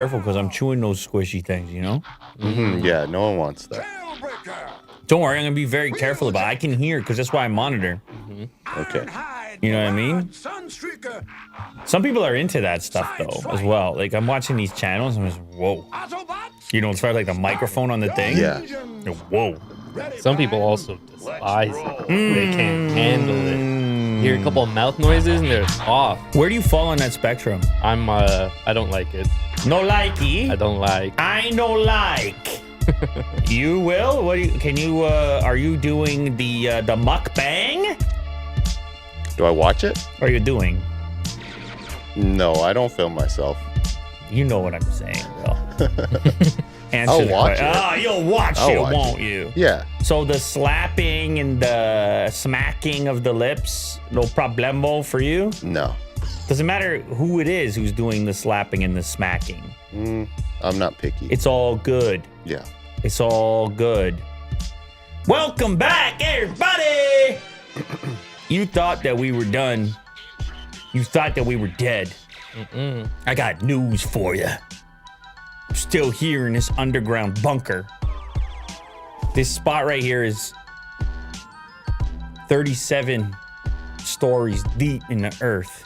careful because I'm chewing those squishy things, you know? Yeah, no one wants that. Don't worry, I'm going to be very careful about it. I can hear because that's why I monitor. Okay. You know what I mean? Some people are into that stuff, though, as well. Like, I'm watching these channels and I'm just, whoa. You know, as far as like the microphone on the thing? Yeah. Whoa. Some people also despise it. They can't handle it. You hear a couple of mouth noises and they're off. Where do you fall on that spectrum? I don't like it. No likey. I don't like. I no like. You will? What do you, can you, are you doing the mukbang? Do I watch it? What are you doing? No, I don't film myself. You know what I'm saying, Will. Answer I'll the watch question. it. Oh, you'll watch I'll it, watch won't it. you? Yeah. So the slapping and the smacking of the lips, no problemo for you? No. Doesn't matter who it is who's doing the slapping and the smacking. I'm not picky. It's all good. Yeah. It's all good. Welcome back, everybody! You thought that we were done. You thought that we were dead. I got news for you. I'm still here in this underground bunker. This spot right here is 37 stories deep in the earth.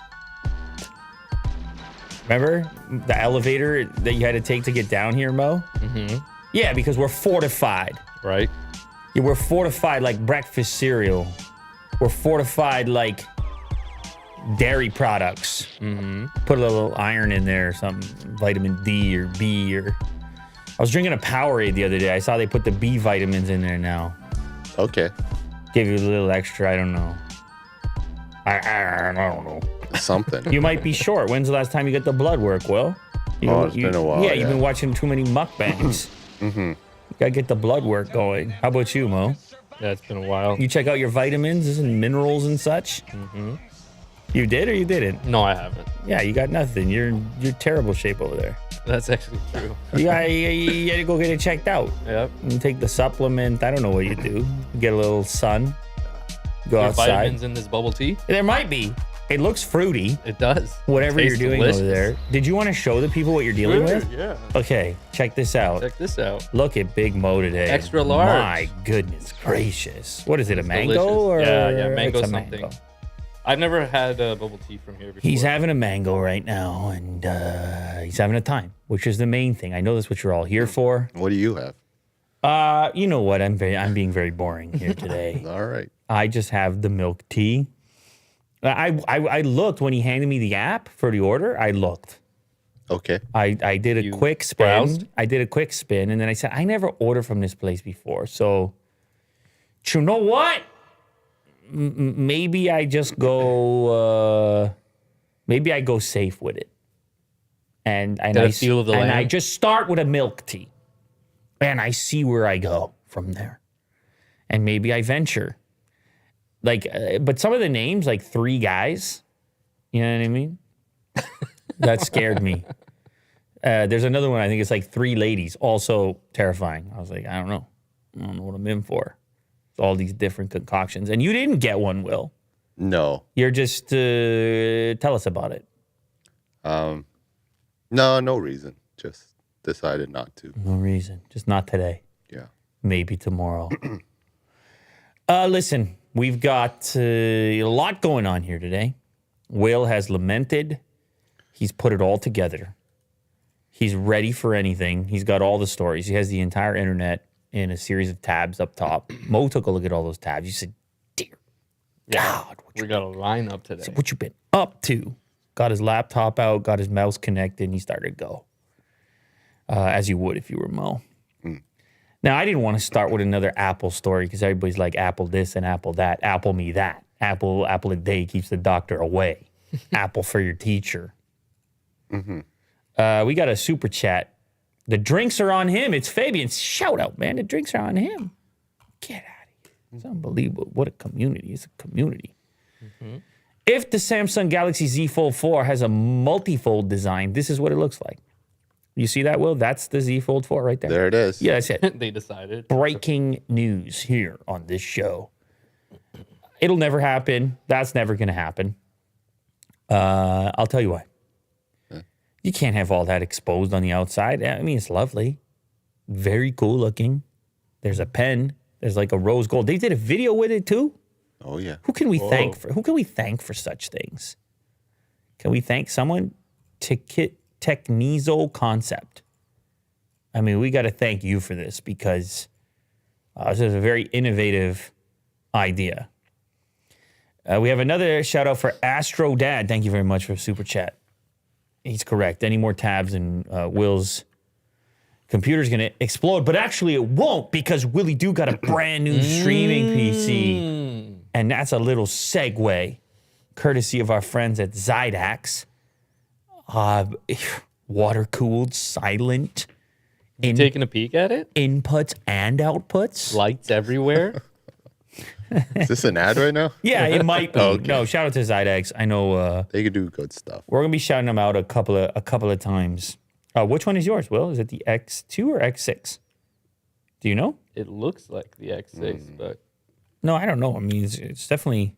Remember the elevator that you had to take to get down here, Mo? Yeah, because we're fortified. Right? Yeah, we're fortified like breakfast cereal. We're fortified like dairy products. Put a little iron in there or something, vitamin D or B or... I was drinking a Powerade the other day. I saw they put the B vitamins in there now. Okay. Give you a little extra, I don't know. I don't know. Something. You might be short. When's the last time you got the blood work, Will? It's been a while. Yeah, you've been watching too many mukbangs. You gotta get the blood work going. How about you, Mo? Yeah, it's been a while. You check out your vitamins and minerals and such? You did or you didn't? No, I haven't. Yeah, you got nothing. You're in terrible shape over there. That's actually true. You gotta go get it checked out. Yep. You take the supplement. I don't know what you do. Get a little sun. Go There are outside. vitamins in this bubble tea? There might be. It looks fruity. It does. Whatever It you're tastes doing delicious. over there. Did you want to show the people what you're dealing with? Yeah. Okay, check this out. Check this out. Look at Big Mo today. Extra large. My goodness gracious. What is it, a mango? Delicious. Or Yeah, mango it's a something. mango. I've never had bubble tea from here before. He's having a mango right now, and he's having a time, which is the main thing. I know that's what you're all here for. What do you have? You know what? I'm being very boring here today. All right. I just have the milk tea. I looked when he handed me the app for the order. I looked. Okay. I did a quick spin. browsed? I did a quick spin, and then I said, I never ordered from this place before. So, you know what? Maybe I just go. Maybe I go safe with it, and Get a feel of the land? I just start with a milk tea, and I see where I go from there, and maybe I venture. Like, but some of the names, like 3 guys, you know what I mean? That scared me. There's another one, I think it's like 3 ladies, also terrifying. I was like, I don't know what I'm in for. It's all these different concoctions. And you didn't get one, Will. No. You're just, tell us about it. No reason. Just decided not to. No reason. Just not today. Yeah. Maybe tomorrow. Listen, we've got a lot going on here today. Will has lamented. He's put it all together. He's ready for anything. He's got all the stories. He has the entire internet in a series of tabs up top. Mo took a look at all those tabs. He said, dear God, We got a lineup today. what you been up to? Got his laptop out, got his mouse connected, and he started to go. As you would if you were Mo. Now, I didn't want to start with another Apple story because everybody's like, Apple this and Apple that. Apple me that. Apple a day keeps the doctor away. Apple for your teacher. We got a super chat. The drinks are on him. It's Fabian. Shout out, man. The drinks are on him. Get out of here. It's unbelievable. What a community. It's a community. If the Samsung Galaxy Z Fold 4 has a multi-fold design, this is what it looks like. You see that, Will? That's the Z Fold 4 right there. There it is. Yeah, that's it. They decided. Breaking news here on this show. It'll never happen. That's never going to happen. I'll tell you why. You can't have all that exposed on the outside. I mean, it's lovely. Very cool looking. There's a pen. There's like a rose gold. They did a video with it too. Oh yeah. Who can we thank for such things? Can we thank someone? Technizo Concept. I mean, we got to thank you for this because this is a very innovative idea. We have another shout out for Astro Dad. Thank you very much for super chat. He's correct. Any more tabs and Will's computer's going to explode. But actually it won't because Willie Do got a brand new streaming PC. And that's a little segue, courtesy of our friends at Zydax. Water-cooled, silent. You taking a peek at it? Inputs and outputs. Lights everywhere. Is this an ad right now? Yeah, it might be. Okay. No, shout out to Zydax. I know They could do good stuff. we're gonna be shouting them out a couple of times. Which one is yours, Will? Is it the X2 or X6? Do you know? It looks like the X6, but No, I don't know. I mean, it's definitely.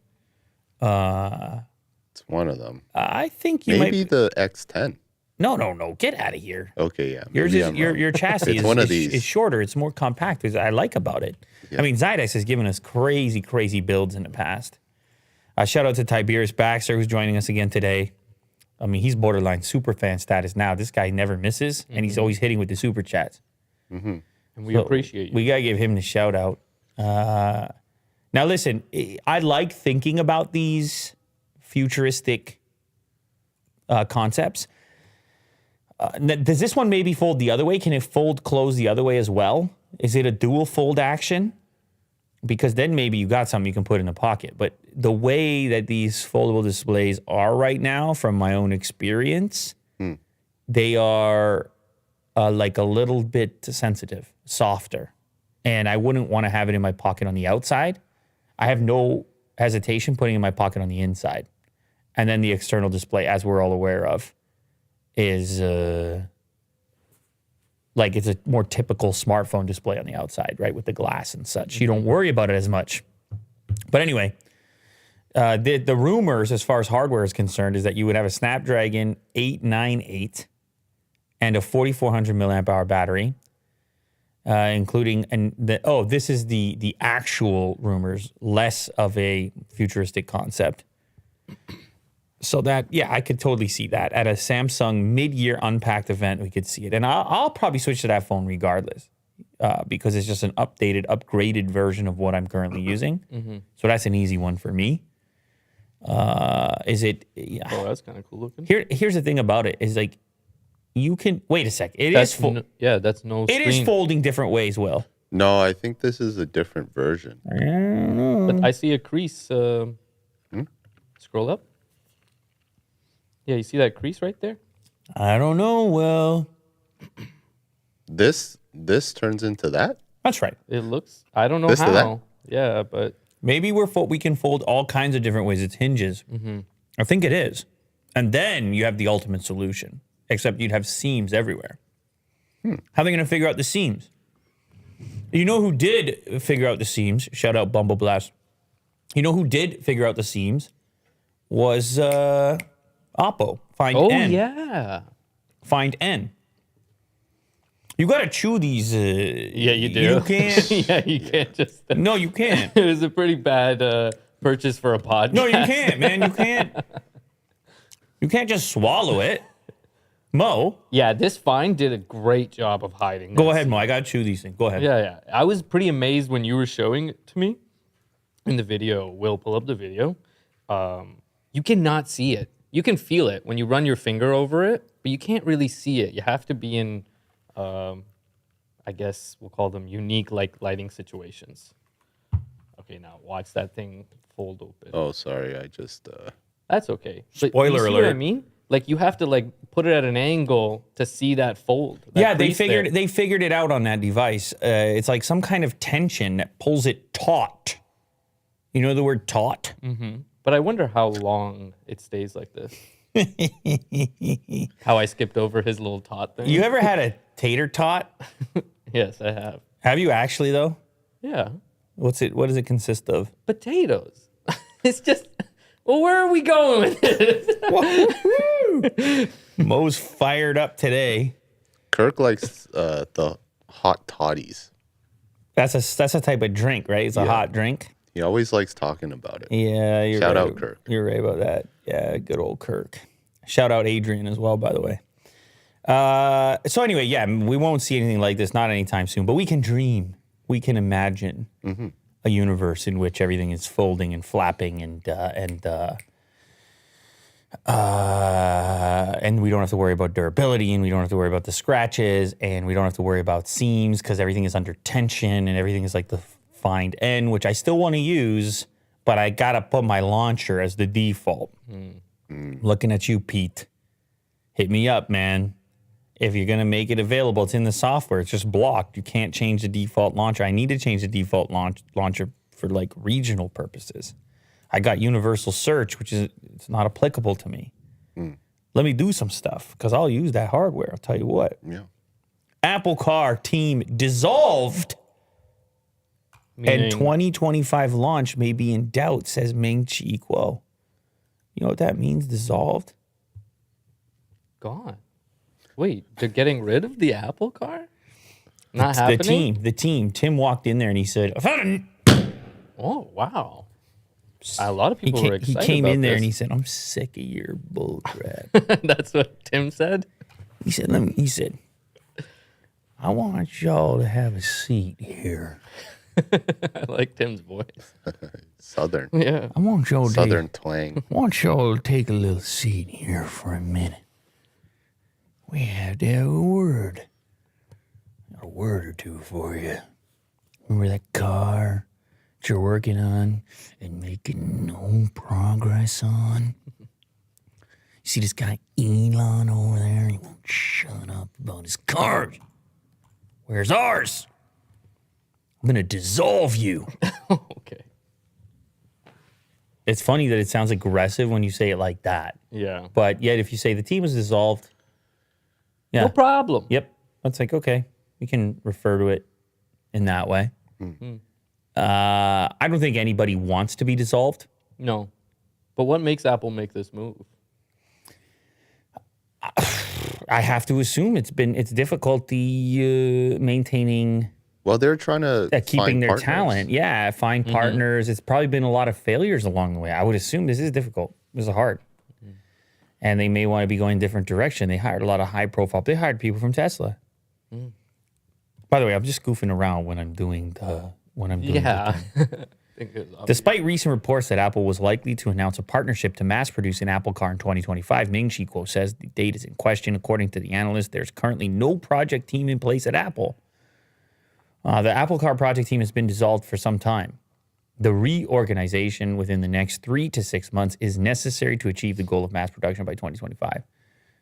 It's one of them. I think you Maybe might. the X10. No. Get out of here. Okay, yeah. Yours maybe is I'm your wrong. your chassis It's is, one of is, these. is shorter. It's more compact. Which I like about it. Yeah. I mean, Zydex has given us crazy builds in the past. Shout out to Tiberius Baxter who's joining us again today. I mean, he's borderline super fan status now. This guy never misses, and he's always hitting with the super chats. and we So appreciate you. We gotta give him the shout out. Now, listen, I like thinking about these futuristic concepts. Does this one maybe fold the other way? Can it close the other way as well? Is it a dual fold action? Because then maybe you got something you can put in the pocket. But the way that these foldable displays are right now, from my own experience, they are like a little bit sensitive, softer. And I wouldn't want to have it in my pocket on the outside. I have no hesitation putting it in my pocket on the inside. And then the external display, as we're all aware of, is like it's a more typical smartphone display on the outside, right, with the glass and such. You don't worry about it as much. But anyway, the rumors as far as hardware is concerned is that you would have a Snapdragon 898 and a 4,400 milliamp hour battery, including this is the actual rumors, less of a futuristic concept. So that, yeah, I could totally see that. At a Samsung mid-year Unpacked event, we could see it. And I'll probably switch to that phone regardless because it's just an upgraded version of what I'm currently using. So that's an easy one for me. Is it? Oh, that's kind of cool looking. Here's the thing about it is like, you can, wait a sec. That's no It screen. is folding different ways, Will. No, I think this is a different version. But I see a crease. Scroll up. Yeah, you see that crease right there? I don't know, Will. This turns into that? That's right. It looks. I don't know This to that? how. Yeah, but Maybe we can fold all kinds of different ways. It's hinges. I think it is. And then you have the ultimate solution, except you'd have seams everywhere. How are they going to figure out the seams? You know who did figure out the seams? Shout out Bumble Blast. You know who did figure out the seams? Was Oppo. Find N. yeah. Find N. You got to chew these. Yeah, you do. You can't. Yeah, you can't just. No, you can't. It was a pretty bad purchase for a podcast. No, you can't, man. You can't. You can't just swallow it. Mo, Yeah, this Find did a great job of hiding. go this. ahead, Mo. I got to chew these things. Go ahead. Yeah. I was pretty amazed when you were showing it to me in the video. We'll pull up the video. You cannot see it. You can feel it when you run your finger over it, but you can't really see it. You have to be in, I guess we'll call them unique lighting situations. Okay, now watch that thing fold open. Oh, sorry. I just That's okay. But Spoiler you see what I alert. mean? Like you have to put it at an angle to see that fold. that Yeah, they crease there. figured it out on that device. It's like some kind of tension that pulls it taut. You know the word taut? But I wonder how long it stays like this. How I skipped over his little tot thing. You ever had a tater tot? Yes, I have. Have you actually though? Yeah. What does it consist of? Potatoes. It's just Well, where are we going with this? Mo's fired up today. Kirk likes the hot toddies. That's a type of drink, right? It's a hot drink. He always likes talking about it. Yeah, you're Shout right. out Kirk. You're right about that. Yeah, good old Kirk. Shout out Adrian as well, by the way. So anyway, yeah, we won't see anything like this, not anytime soon, but we can dream. We can imagine a universe in which everything is folding and flapping and we don't have to worry about durability, and we don't have to worry about the scratches, and we don't have to worry about seams because everything is under tension and everything is like the find end, which I still want to use, but I got to put my launcher as the default. Looking at you, Pete. Hit me up, man. If you're going to make it available, it's in the software. It's just blocked. You can't change the default launcher. I need to change the default launcher for like regional purposes. I got universal search, which is it's not applicable to me. Let me do some stuff because I'll use that hardware. I'll tell you what. Yeah. Apple Car team dissolved. And 2025 launch may be in doubt, says Ming Chi Kuo. You know what that means, dissolved? Gone. Wait, they're getting rid of the Apple Car? Not happening? The team. Tim walked in there and he said, I found Oh, wow. A lot of people were excited He came about in there this. and he said, I'm sick of your bull crap. That's what Tim said? He said, I want y'all to have a seat here. I like Tim's voice. Southern. Yeah. I want y'all Southern twang. to take a little seat here for a minute. We have to have a word or two for you. Remember that car that you're working on and making no progress on? You see this guy Elon over there? He won't shut up about his cars. Where's ours? I'm going to dissolve you. Okay. It's funny that it sounds aggressive when you say it like that. Yeah. But yet if you say the team is dissolved, yeah. No problem. Yep. That's like, okay, we can refer to it in that way. I don't think anybody wants to be dissolved. No. But what makes Apple make this move? I have to assume it's difficulty maintaining, Well, they're trying to keeping find their partners. talent. Yeah, find partners. It's probably been a lot of failures along the way. I would assume this is difficult. This is hard. And they may want to be going a different direction. They hired a lot of high profile. They hired people from Tesla. By the way, I'm just goofing around when I'm doing the Yeah. thing. I think it was obvious. Despite recent reports that Apple was likely to announce a partnership to mass produce an Apple Car in 2025, Ming Chi Kuo says the date is in question. According to the analyst, there's currently no project team in place at Apple. The Apple Car project team has been dissolved for some time. The reorganization within the next 3 to 6 months is necessary to achieve the goal of mass production by 2025.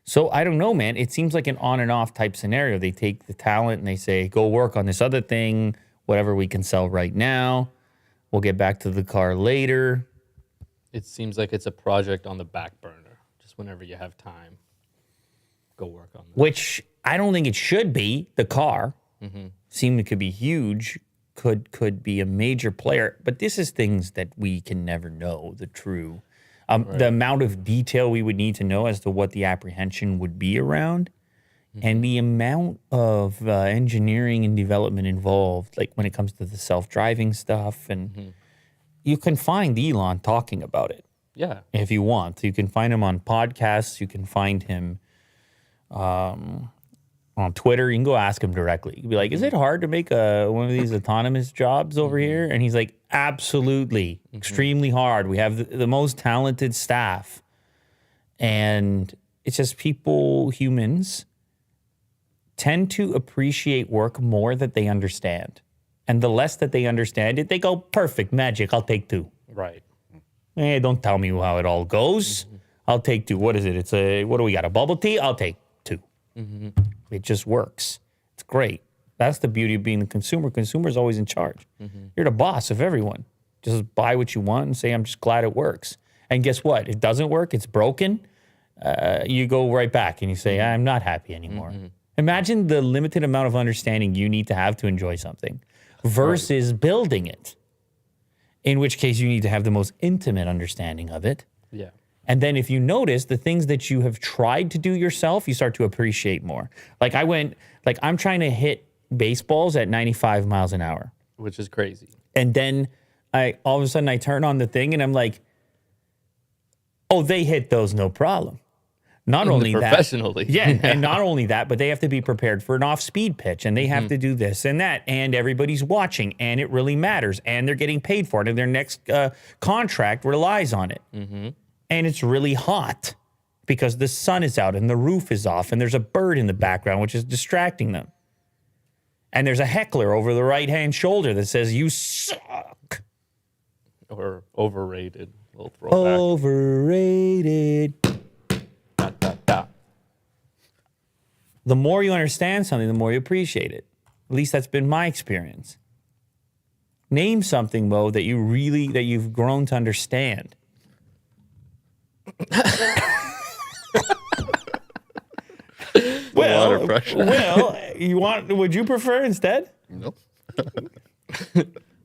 So I don't know, man. It seems like an on and off type scenario. They take the talent and they say, go work on this other thing, whatever we can sell right now. We'll get back to the car later. It seems like it's a project on the back burner. Just whenever you have time, go work on that. Which I don't think it should be. The car seemed it could be huge, could be a major player. But this is things that we can never know, the true. The amount of detail we would need to know as to what the apprehension would be around and the amount of engineering and development involved, like when it comes to the self-driving stuff. And you can find Elon talking about it. Yeah. If you want. You can find him on podcasts. You can find him on Twitter. You can go ask him directly. You'd be like, is it hard to make one of these autonomous jobs over here? And he's like, absolutely. Extremely hard. We have the most talented staff. And it's just humans, tend to appreciate work more that they understand. And the less that they understand it, they go, perfect, magic, I'll take 2. Right. Don't tell me how it all goes. I'll take 2. What is it? What do we got? A bubble tea? I'll take 2. It just works. It's great. That's the beauty of being the consumer. Consumer's always in charge. You're the boss of everyone. Just buy what you want and say, I'm just glad it works. And guess what? It doesn't work. It's broken. You go right back and you say, I'm not happy anymore. Imagine the limited amount of understanding you need to have to enjoy something versus building it. In which case you need to have the most intimate understanding of it. Yeah. And then if you notice the things that you have tried to do yourself, you start to appreciate more. Like I'm trying to hit baseballs at 95 miles an hour. Which is crazy. And then all of a sudden I turn on the thing and I'm like, oh, they hit those no problem. Not only that, professionally. yeah, and not only that, but they have to be prepared for an off-speed pitch, and they have to do this and that, and everybody's watching, and it really matters, and they're getting paid for it, and their next contract relies on it. And it's really hot because the sun is out and the roof is off, and there's a bird in the background which is distracting them. And there's a heckler over the right-hand shoulder that says, "You suck." Or overrated. We'll throw back. Overrated. Dot, dot, dot. The more you understand something, the more you appreciate it. At least that's been my experience. Name something, Mo, that you've grown to understand. A lot of pressure. Would you prefer instead? Nope.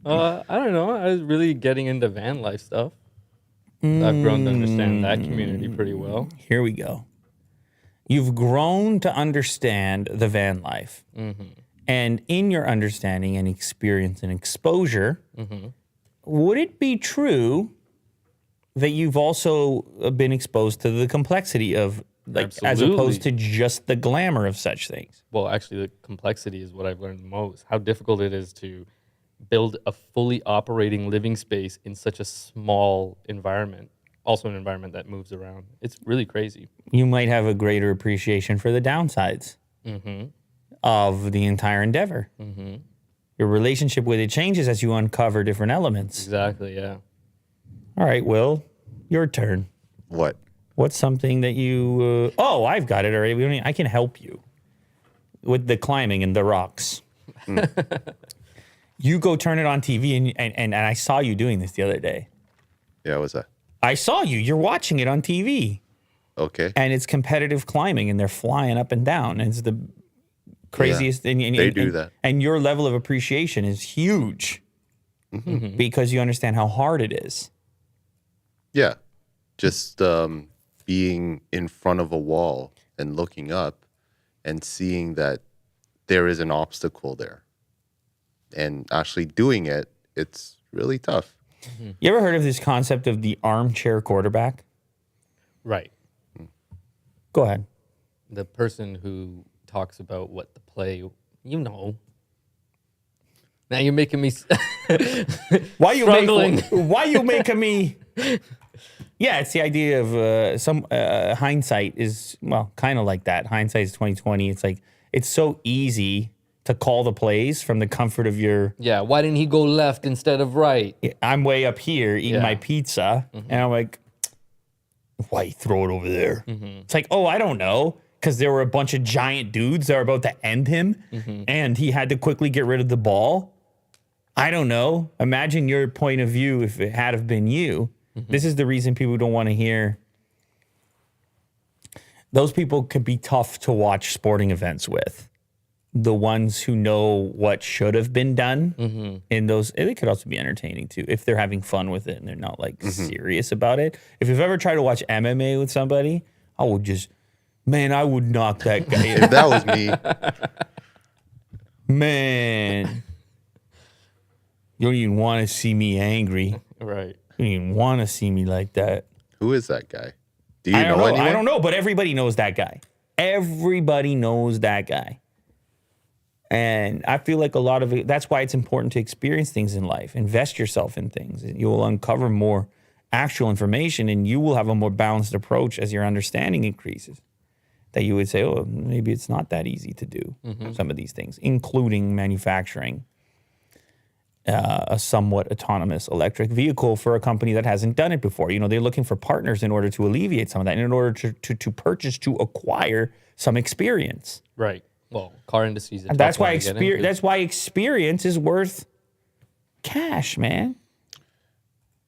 I don't know. I was really getting into van life stuff. I've grown to understand that community pretty well. Here we go. You've grown to understand the van life. And in your understanding and experience and exposure, would it be true that you've also been exposed to the complexity of, like, as opposed to just the glamour of such things? Well, actually, the complexity is what I've learned the most. How difficult it is to build a fully operating living space in such a small environment. Also an environment that moves around. It's really crazy. You might have a greater appreciation for the downsides of the entire endeavor. Your relationship with it changes as you uncover different elements. Exactly, yeah. All right, Will, your turn. What? What's something that you... I've got it already. I can help you with the climbing and the rocks. You go turn it on TV, and I saw you doing this the other day. Yeah, what's that? I saw you. You're watching it on TV. Okay. And it's competitive climbing, and they're flying up and down. And it's the craziest thing. They do that. And your level of appreciation is huge because you understand how hard it is. Yeah. Just being in front of a wall and looking up and seeing that there is an obstacle there. And actually doing it, it's really tough. You ever heard of this concept of the armchair quarterback? Right. Go ahead. The person who talks about what the play, you know. Now you're making me Why you struggling. Why you making me? Yeah, it's the idea of hindsight is, well, kind of like that. Hindsight is 20/20. It's like it's so easy to call the plays from the comfort of your... Yeah, why didn't he go left instead of right? I'm way up here eating my pizza, and I'm like, why you throw it over there? It's like, oh, I don't know, because there were a bunch of giant dudes that were about to end him, and he had to quickly get rid of the ball. I don't know. Imagine your point of view if it had have been you. This is the reason people don't want to hear. Those people could be tough to watch sporting events with. The ones who know what should have been done in those, they could also be entertaining too if they're having fun with it and they're not like serious about it. If you've ever tried to watch MMA with somebody, I would just, man, I would knock that guy. If that was me, Man, you don't even want to see me angry. Right. You don't even want to see me like that. who is that guy? Do you I don't know know. anyone? I don't know, but everybody knows that guy. Everybody knows that guy. And I feel like a lot of it, that's why it's important to experience things in life. Invest yourself in things. You will uncover more actual information and you will have a more balanced approach as your understanding increases. That you would say, oh, maybe it's not that easy to do some of these things, including manufacturing a somewhat autonomous electric vehicle for a company that hasn't done it before. You know, they're looking for partners in order to alleviate some of that, and in order to purchase, to acquire some experience. Right. Well, car industry is a And tough that's one why to get into. that's why experience is worth cash, man.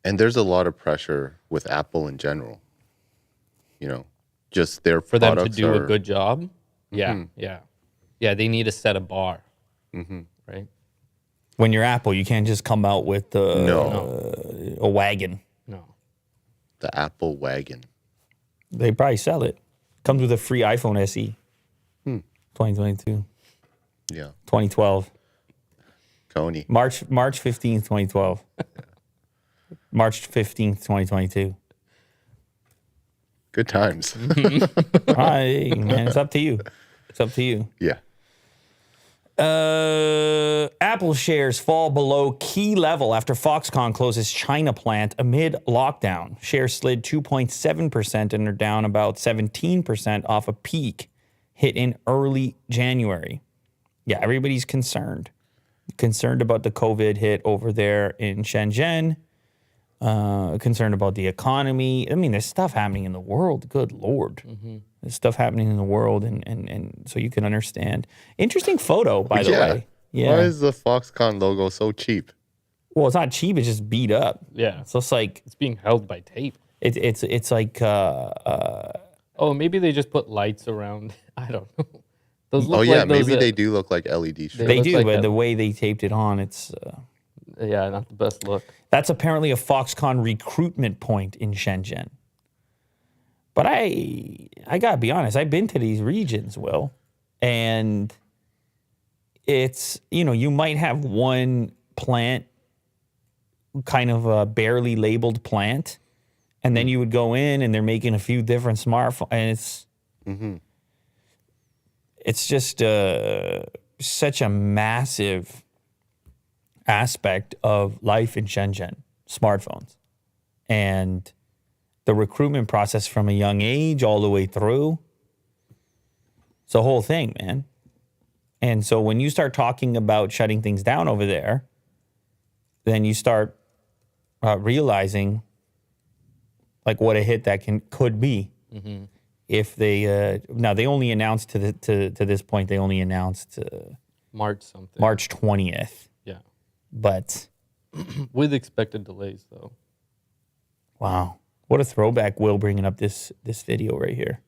And there's a lot of pressure with Apple in general. You know, just their For them to products do are, a good job. Yeah, yeah. They need to set a bar. Right. When you're Apple, you can't just come out with a wagon. No. The Apple wagon. They probably sell it. Comes with a free iPhone SE. 2022. Yeah. 2012. Coney. March 15th, 2012. March 15th, 2022. Good times. Hey, man, it's up to you. It's up to you. Yeah. Apple shares fall below key level after Foxconn closes China plant amid lockdown. Shares slid 2.7% and are down about 17% off a peak hit in early January. Yeah, everybody's concerned. Concerned about the COVID hit over there in Shenzhen. Concerned about the economy. I mean, there's stuff happening in the world. Good Lord. There's stuff happening in the world, and so you can understand. Interesting photo, by the way. Yeah. Why is the Foxconn logo so cheap? Well, it's not cheap. It's just beat up. Yeah. So it's like It's being held by tape. it's like Oh, maybe they just put lights around. I don't know. Those Oh look yeah, like those, maybe they do look like LED strips. they look do, like but that. the way they taped it on, it's Yeah, not the best look. that's apparently a Foxconn recruitment point in Shenzhen. But I gotta be honest, I've been to these regions, Will, and it's, you might have one plant, kind of a barely labeled plant, and then you would go in and they're making a few different smartphones, and it's just such a massive aspect of life in Shenzhen, smartphones. And the recruitment process from a young age all the way through, it's a whole thing, man. And so when you start talking about shutting things down over there, then you start realizing like what a hit that could be. If they now they only announced to this point, they only announced March something. March 20th. Yeah. But With expected delays, though. wow, what a throwback! Will bringing up this video right here.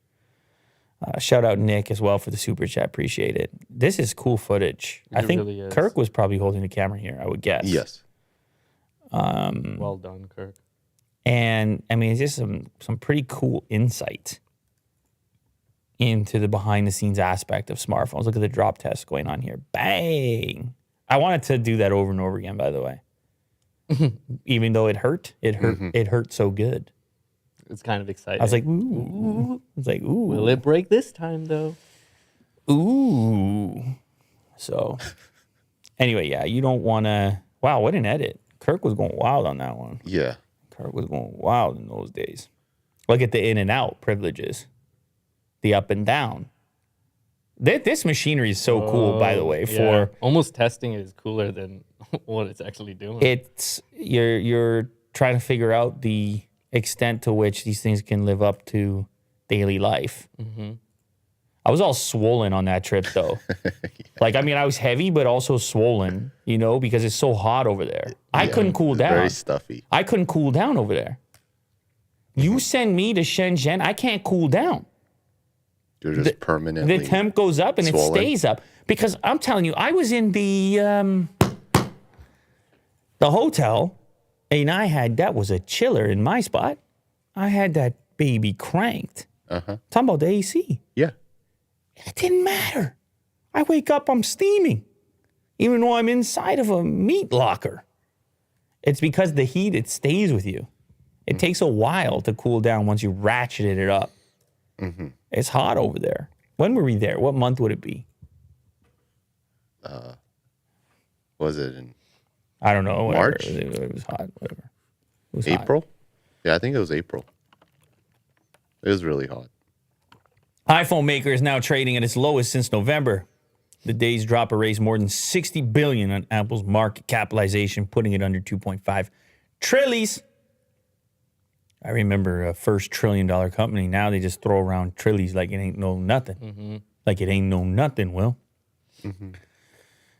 Shout out Nick as well for the super chat. Appreciate it. This is cool footage. I think really is. Kirk was probably holding the camera here, I would guess. Yes. Well done, Kirk. And I mean, it's just some pretty cool insight into the behind the scenes aspect of smartphones. Look at the drop test going on here. Bang! I wanted to do that over and over again, by the way. Even though it hurt. It hurt so good. It's kind of exciting. I was like, ooh. I was like, ooh. Will it break this time, though? Ooh. So, anyway, yeah, you don't want to. Wow, what an edit. Kirk was going wild on that one. Yeah. Kirk was going wild in those days. Look at the in and out privileges, the up and down. This machinery is so cool, by the way. Yeah. For almost testing it is cooler than what it's actually doing. it's you're trying to figure out the extent to which these things can live up to daily life. I was all swollen on that trip, though. Like, I mean, I was heavy, but also swollen, because it's so hot over there. I couldn't cool down. Very stuffy. I couldn't cool down over there. You send me to Shenzhen, I can't cool down. You're just permanently. The temp goes up and swollen. it stays up. Because I'm telling you, I was in the hotel, and that was a chiller in my spot. I had that baby cranked. Talking about the AC. Yeah. It didn't matter. I wake up, I'm steaming, even though I'm inside of a meat locker. It's because the heat, it stays with you. It takes a while to cool down once you ratcheted it up. It's hot over there. When were we there? What month would it be? Was it in I don't know. Whatever. March? It was hot. Whatever. It was hot. April? Yeah, I think it was April. It was really hot. iPhone maker is now trading at its lowest since November. The day's drop erased more than $60 billion on Apple's market capitalization, putting it under 2.5 trillies. I remember a first $1 trillion company. Now they just throw around trillies like it ain't no nothing. Like it ain't no nothing, Will.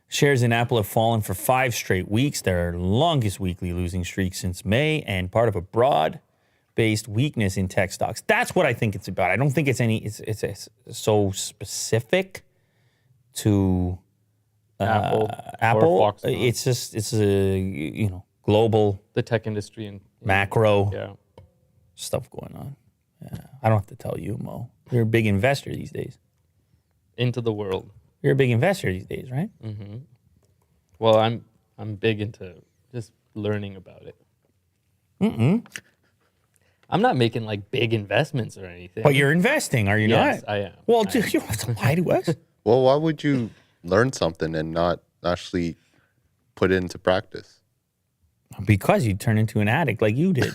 Shares in Apple have fallen for 5 straight weeks, their longest weekly losing streak since May, and part of a broad-based weakness in tech stocks. That's what I think it's about. I don't think it's so specific to Apple. Apple. Or Foxconn. It's a global The tech industry and macro. yeah. stuff going on. Yeah. I don't have to tell you, Mo. You're a big investor these days. Into the world. You're a big investor these days, right? Well, I'm big into just learning about it. I'm not making like big investments or anything. But you're investing, are you Yes, not? I am. Well, dude, you don't have to lie to us. Well, why would you learn something and not actually put it into practice? Because you turn into an addict like you did.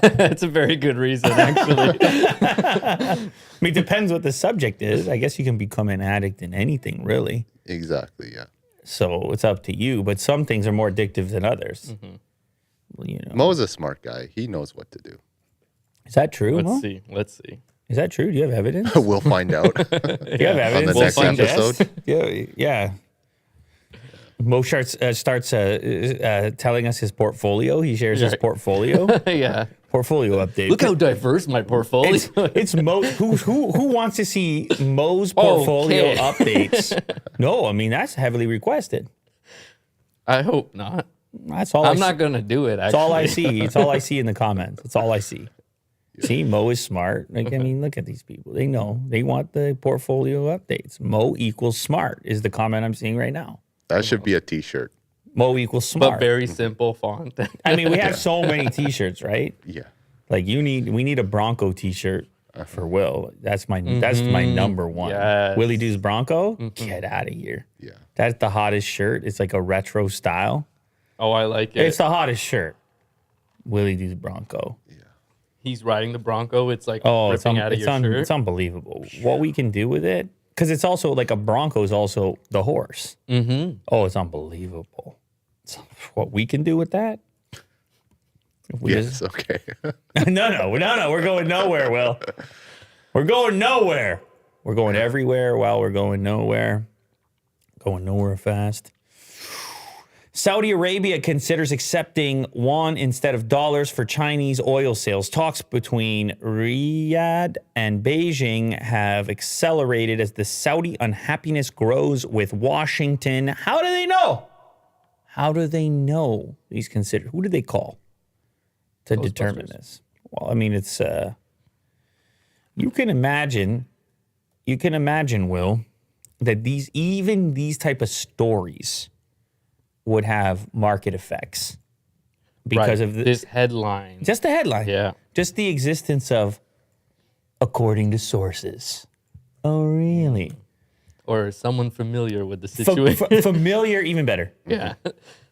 That's a very good reason, actually. I mean, it depends what the subject is. I guess you can become an addict in anything, really. Exactly, yeah. So it's up to you. But some things are more addictive than others. Well, you know. Mo's a smart guy. He knows what to do. Is that true, Mo? Let's see. Is that true? Do you have evidence? We'll find out Do you have evidence? on the to next suggest? episode. Yeah. Mo starts telling us his portfolio. He shares his Right. portfolio. Yeah. Portfolio update. Look how diverse my portfolio is. It's Mo. Who wants to see Mo's portfolio Okay. updates? No, I mean that's heavily requested. I hope not. That's all. I'm not going to do it, It's actually. all I see. It's all I see in the comments. It's all I see. See, Mo is smart. Like, I mean, look at these people. They know. They want the portfolio updates. Mo equals smart is the comment I'm seeing right now. That should be a t-shirt. Mo equals smart. But very simple font. I mean, we have so many T-shirts, right? Yeah. Like we need a Bronco T-shirt for Will. That's my number one. Yes. Willie Doo's Bronco. Get out of here. Yeah. That's the hottest shirt. It's like a retro style. Oh, I like it. It's the hottest shirt. Willie Doo's Bronco. He's riding the Bronco. It's like Oh, ripping out of your shirt. it's unbelievable what we can do with it. Because it's also like a Bronco is also the horse. Oh, it's unbelievable. It's what we can do with that. If we Yes, okay. No, we're going nowhere, Will. We're going nowhere. We're going everywhere while we're going nowhere. Going nowhere fast. Saudi Arabia considers accepting yuan instead of dollars for Chinese oil sales. Talks between Riyadh and Beijing have accelerated as the Saudi unhappiness grows with Washington. How do they know? How do they know these consider? Who do they call to determine this? Well, I mean, it's you can imagine, Will, that these type of stories would have market effects because Right. of this headline. just the headline. Yeah. Just the existence of according to sources. Oh, really? Or someone familiar with the situation. Familiar, even better. Yeah.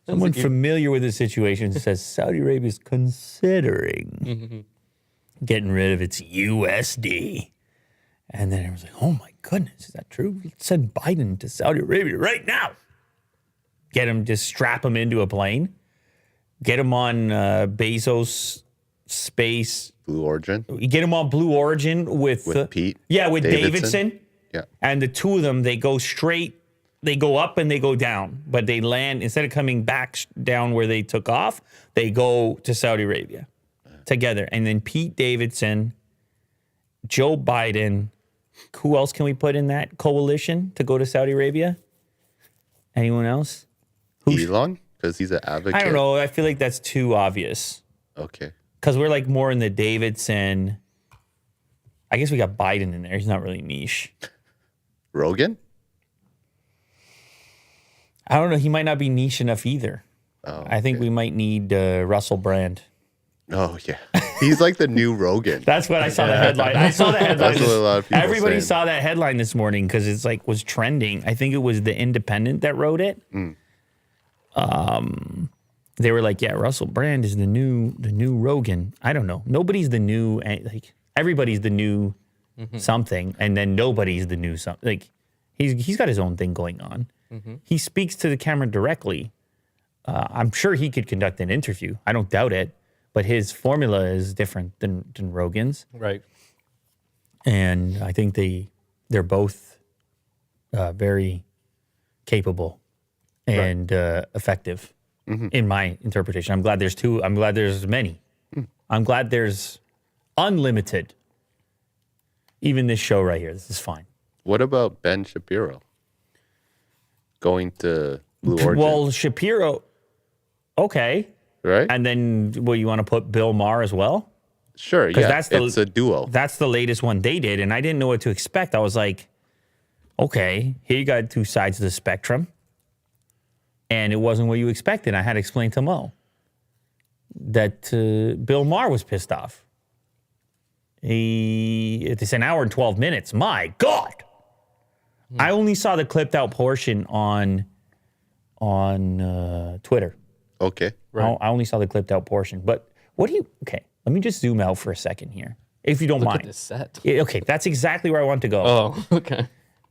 Someone familiar with the situation says Saudi Arabia is considering getting rid of its USD. And then everyone's like, oh my goodness, is that true? Let's send Biden to Saudi Arabia right now. Get him, just strap him into a plane. Get him on Bezos Space. Blue Origin Get him on Blue Origin with Pete. Yeah, with Davidson. Yeah. And the two of them, they go straight, they go up and they go down. But they land, instead of coming back down where they took off, they go to Saudi Arabia together. And then Pete Davidson, Joe Biden, who else can we put in that coalition to go to Saudi Arabia? Anyone else? Elon, because he's an advocate. I don't know. I feel like that's too obvious. Okay. Because we're like more in the Davidson. I guess we got Biden in there. He's not really niche. Rogan? I don't know. He might not be niche enough either. Oh, I think we might need Russell Brand. Oh, yeah. He's like the new Rogan. That's what I saw the headline. I saw the headline. That's what a lot of people Everybody saying. saw that headline this morning because it's like was trending. I think it was the Independent that wrote it. They were like, "Yeah, Russell Brand is the new Rogan." I don't know. Nobody's the new like everybody's the new something, and then nobody's the new something. Like he's got his own thing going on. He speaks to the camera directly. I'm sure he could conduct an interview. I don't doubt it. But his formula is different than Rogan's. Right. And I think they're both very capable and effective in my interpretation. I'm glad there's two. I'm glad there's many. I'm glad there's unlimited. Even this show right here. This is fine. What about Ben Shapiro going to Blue Origin? Well, Shapiro, okay. Right? And then, you want to put Bill Maher as well? Sure, 'Cause yeah. It's a duo. That's the latest one they did, and I didn't know what to expect. I was like, okay, here you got two sides of the spectrum, and it wasn't what you expected. I had to explain to Mo that Bill Maher was pissed off. It's an hour and 12 minutes. My God. I only saw the clipped out portion on Twitter. Okay. Right. I only saw the clipped out portion. But okay, let me just zoom out for a second here, if you don't Look mind. at this set. Yeah, okay, that's exactly where I want to go. Oh, okay.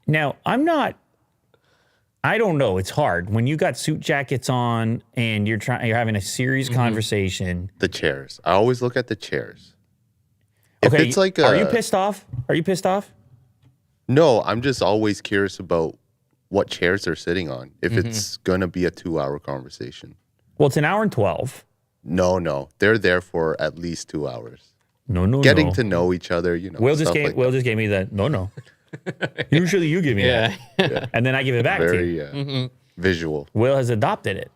Now, I don't know. It's hard when you got suit jackets on and you're having a serious conversation. The chairs. I always look at the chairs. If Okay, it's like are you pissed off? Are you pissed off? No, I'm just always curious about what chairs they're sitting on. If it's gonna be a 2-hour conversation. Well, it's an hour and 12. No. They're there for at least 2 hours. No. Getting to know each other, you know. Will just stuff gave me the no. Usually you give me Yeah. that, and then I give it back to you. Very visual. Will has adopted it.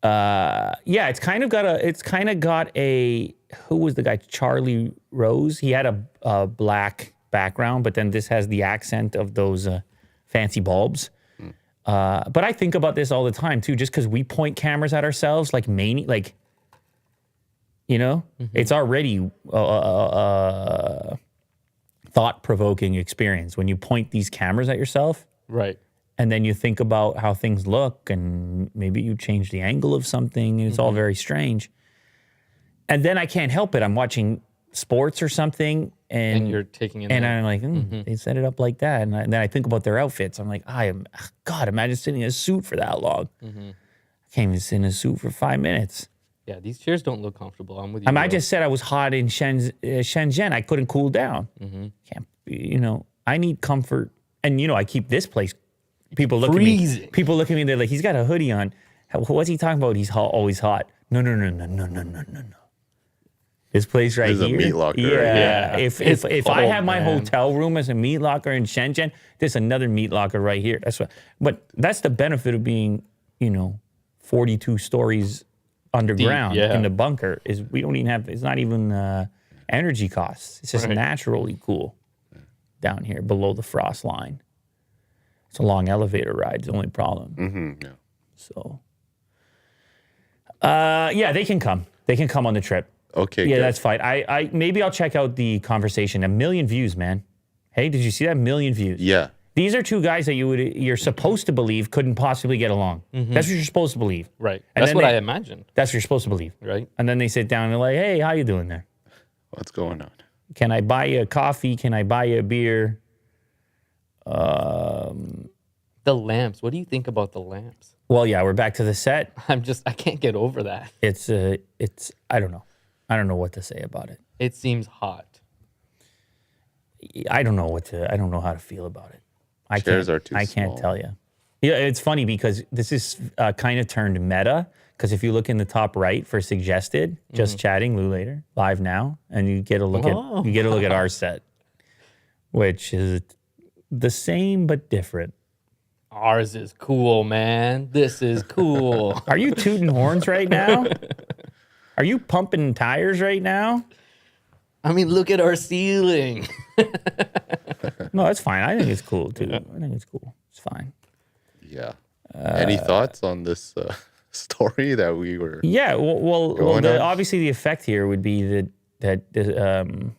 Yeah, it's kind of got a who was the guy? Charlie Rose. He had a black background, but then this has the accent of those fancy bulbs. But I think about this all the time too, just because we point cameras at ourselves like it's already thought-provoking experience when you point these cameras at yourself. Right. And then you think about how things look, and maybe you change the angle of something, and it's all very strange. And then I can't help it. I'm watching sports or something, and you're taking it. and I'm like, they set it up like that. And then I think about their outfits. I'm like, God, imagine sitting in a suit for that long. I can't even sit in a suit for 5 minutes. Yeah, these chairs don't look comfortable. I'm with you. I just said I was hot in Shenzhen. I couldn't cool down. Can't, I need comfort. And, I keep this place. People look freezing. at me. People look at me. They're like, he's got a hoodie on. What's he talking about? He's always hot. No. This place right This is here. a meat locker. Yeah. Yeah. If It's I cold, have my man. hotel room as a meat locker in Shenzhen, there's another meat locker right here. But that's the benefit of being, 42 stories underground yeah. in the bunker is we don't even have. It's not even energy costs. It's just Right. naturally cool down here below the frost line. It's a long elevator ride. It's the only problem. Yeah. So, yeah, they can come. They can come on the trip. Okay. Yeah, good. that's fine. I maybe I'll check out the conversation. 1 million views, man. Hey, did you see that? 1 million views. Yeah. These are two guys that you're supposed to believe couldn't possibly get along. That's what you're supposed to believe. Right. And That's then what they- I imagined. That's what you're supposed to believe. Right. And then they sit down and they're like, "Hey, how you doing there? What's going on? Can I buy you a coffee? Can I buy you a beer?" The lamps. What do you think about the lamps? Well, yeah, we're back to the set. I can't get over that. It's I don't know. I don't know what to say about it. It seems hot. I don't know how to feel about it. Chairs are too I can't small. tell you. Yeah, it's funny because this is kind of turned meta. Because if you look in the top right for suggested, just chatting, Lou later, live now, and you get a look at our set, which is the same but different. Ours is cool, man. This is cool. Are you tooting horns right now? Are you pumping tires right now? I mean, look at our ceiling. No, that's fine. I think it's cool too. I think it's cool. It's fine. Yeah. Any thoughts on this story that we were? Yeah, Going on? obviously the effect here would be that the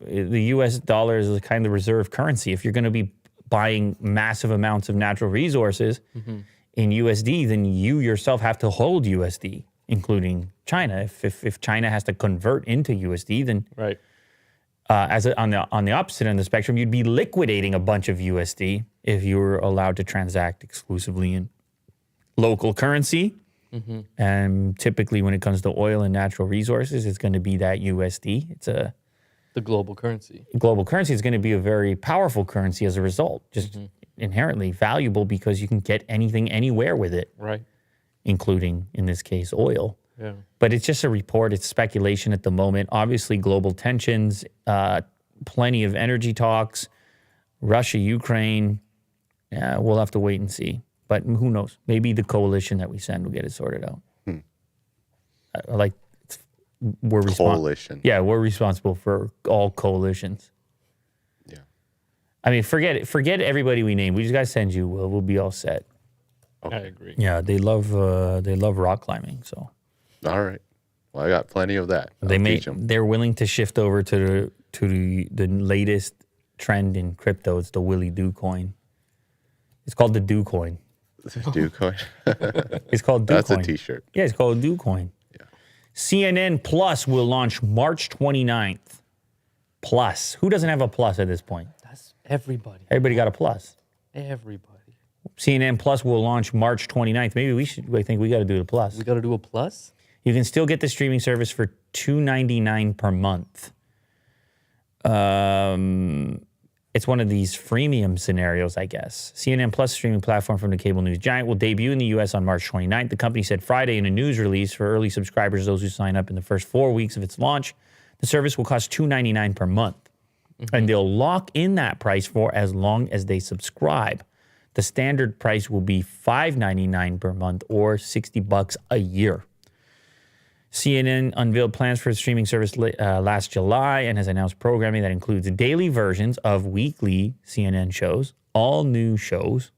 U.S. dollar is the kind of reserve currency. If you're going to be buying massive amounts of natural resources in USD, then you yourself have to hold USD, including China. If China has to convert into USD, then Right. on the opposite end of the spectrum, you'd be liquidating a bunch of USD if you were allowed to transact exclusively in local currency. And typically, when it comes to oil and natural resources, it's going to be that USD. It's a The global currency. global currency. Is going to be a very powerful currency as a result, just inherently valuable because you can get anything anywhere with it, Right. including, in this case, oil. Yeah. But it's just a report. It's speculation at the moment. Obviously, global tensions, plenty of energy talks, Russia, Ukraine. We'll have to wait and see. But who knows? Maybe the coalition that we send will get it sorted out. we're responsible. Coalition. Yeah, we're responsible for all coalitions. Yeah. I mean, forget it. Forget everybody we name. We just gotta send you. We'll be all set. I agree. Yeah, they love rock climbing. So All right. Well, I got plenty of that. I'll teach 'em. they're willing to shift over to the latest trend in crypto. It's the Willy Do coin. It's called the Do coin. Do coin. It's called Do That's coin. a T-shirt. Yeah, it's called Do coin. Yeah. CNN Plus will launch March 29th. Plus. Who doesn't have a plus at this point? That's everybody. Everybody got a plus. Everybody. CNN Plus will launch March 29th. Maybe I think we got to do the plus. We got to do a plus? You can still get the streaming service for $2.99 per month. It's one of these freemium scenarios, I guess. CNN Plus streaming platform from the cable news giant will debut in the U.S. on March 29th. The company said Friday in a news release for early subscribers, those who sign up in the first 4 weeks of its launch, the service will cost $2.99 per month. And they'll lock in that price for as long as they subscribe. The standard price will be $5.99 per month or $60 a year. CNN unveiled plans for its streaming service last July and has announced programming that includes daily versions of weekly CNN shows, all new shows,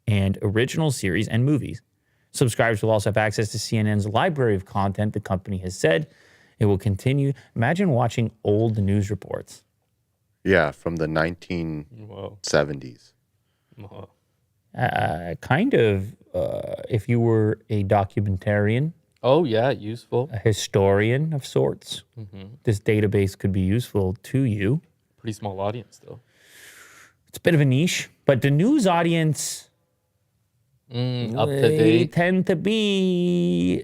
and original series and movies. Subscribers will also have access to CNN's library of content. The company has said it will continue. Imagine watching old news reports. Yeah, from the 1970s. Whoa. Kind of, if you were a documentarian, Oh, yeah, useful. a historian of sorts, this database could be useful to you. Pretty small audience, though. It's a bit of a niche, but the news audience Up to they date. tend to be,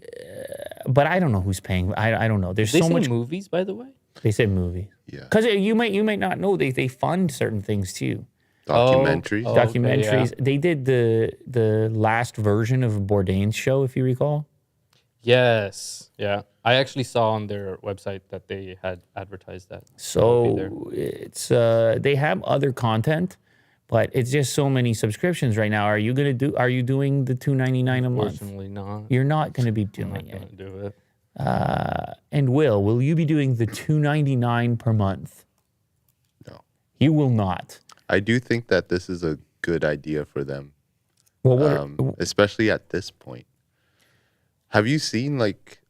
but I don't know who's paying. I don't know. There's They so say much. movies, by the way? They said movie. Yeah. Because you might not know they fund certain things too. Documentaries. Oh, okay, Documentaries. yeah. They did the last version of Bourdain's show, if you recall. Yes. Yeah. I actually saw on their website that they had advertised that. I'll be there. So it's they have other content, but it's just so many subscriptions right now. Are you doing the $2.99 a month? Unfortunately not. You're not going to be I'm doing not it. going to do it. And will you be doing the $2.99 per month? No. You will not. I do think that this is a good idea for them, Well, especially at this point. Have you seen,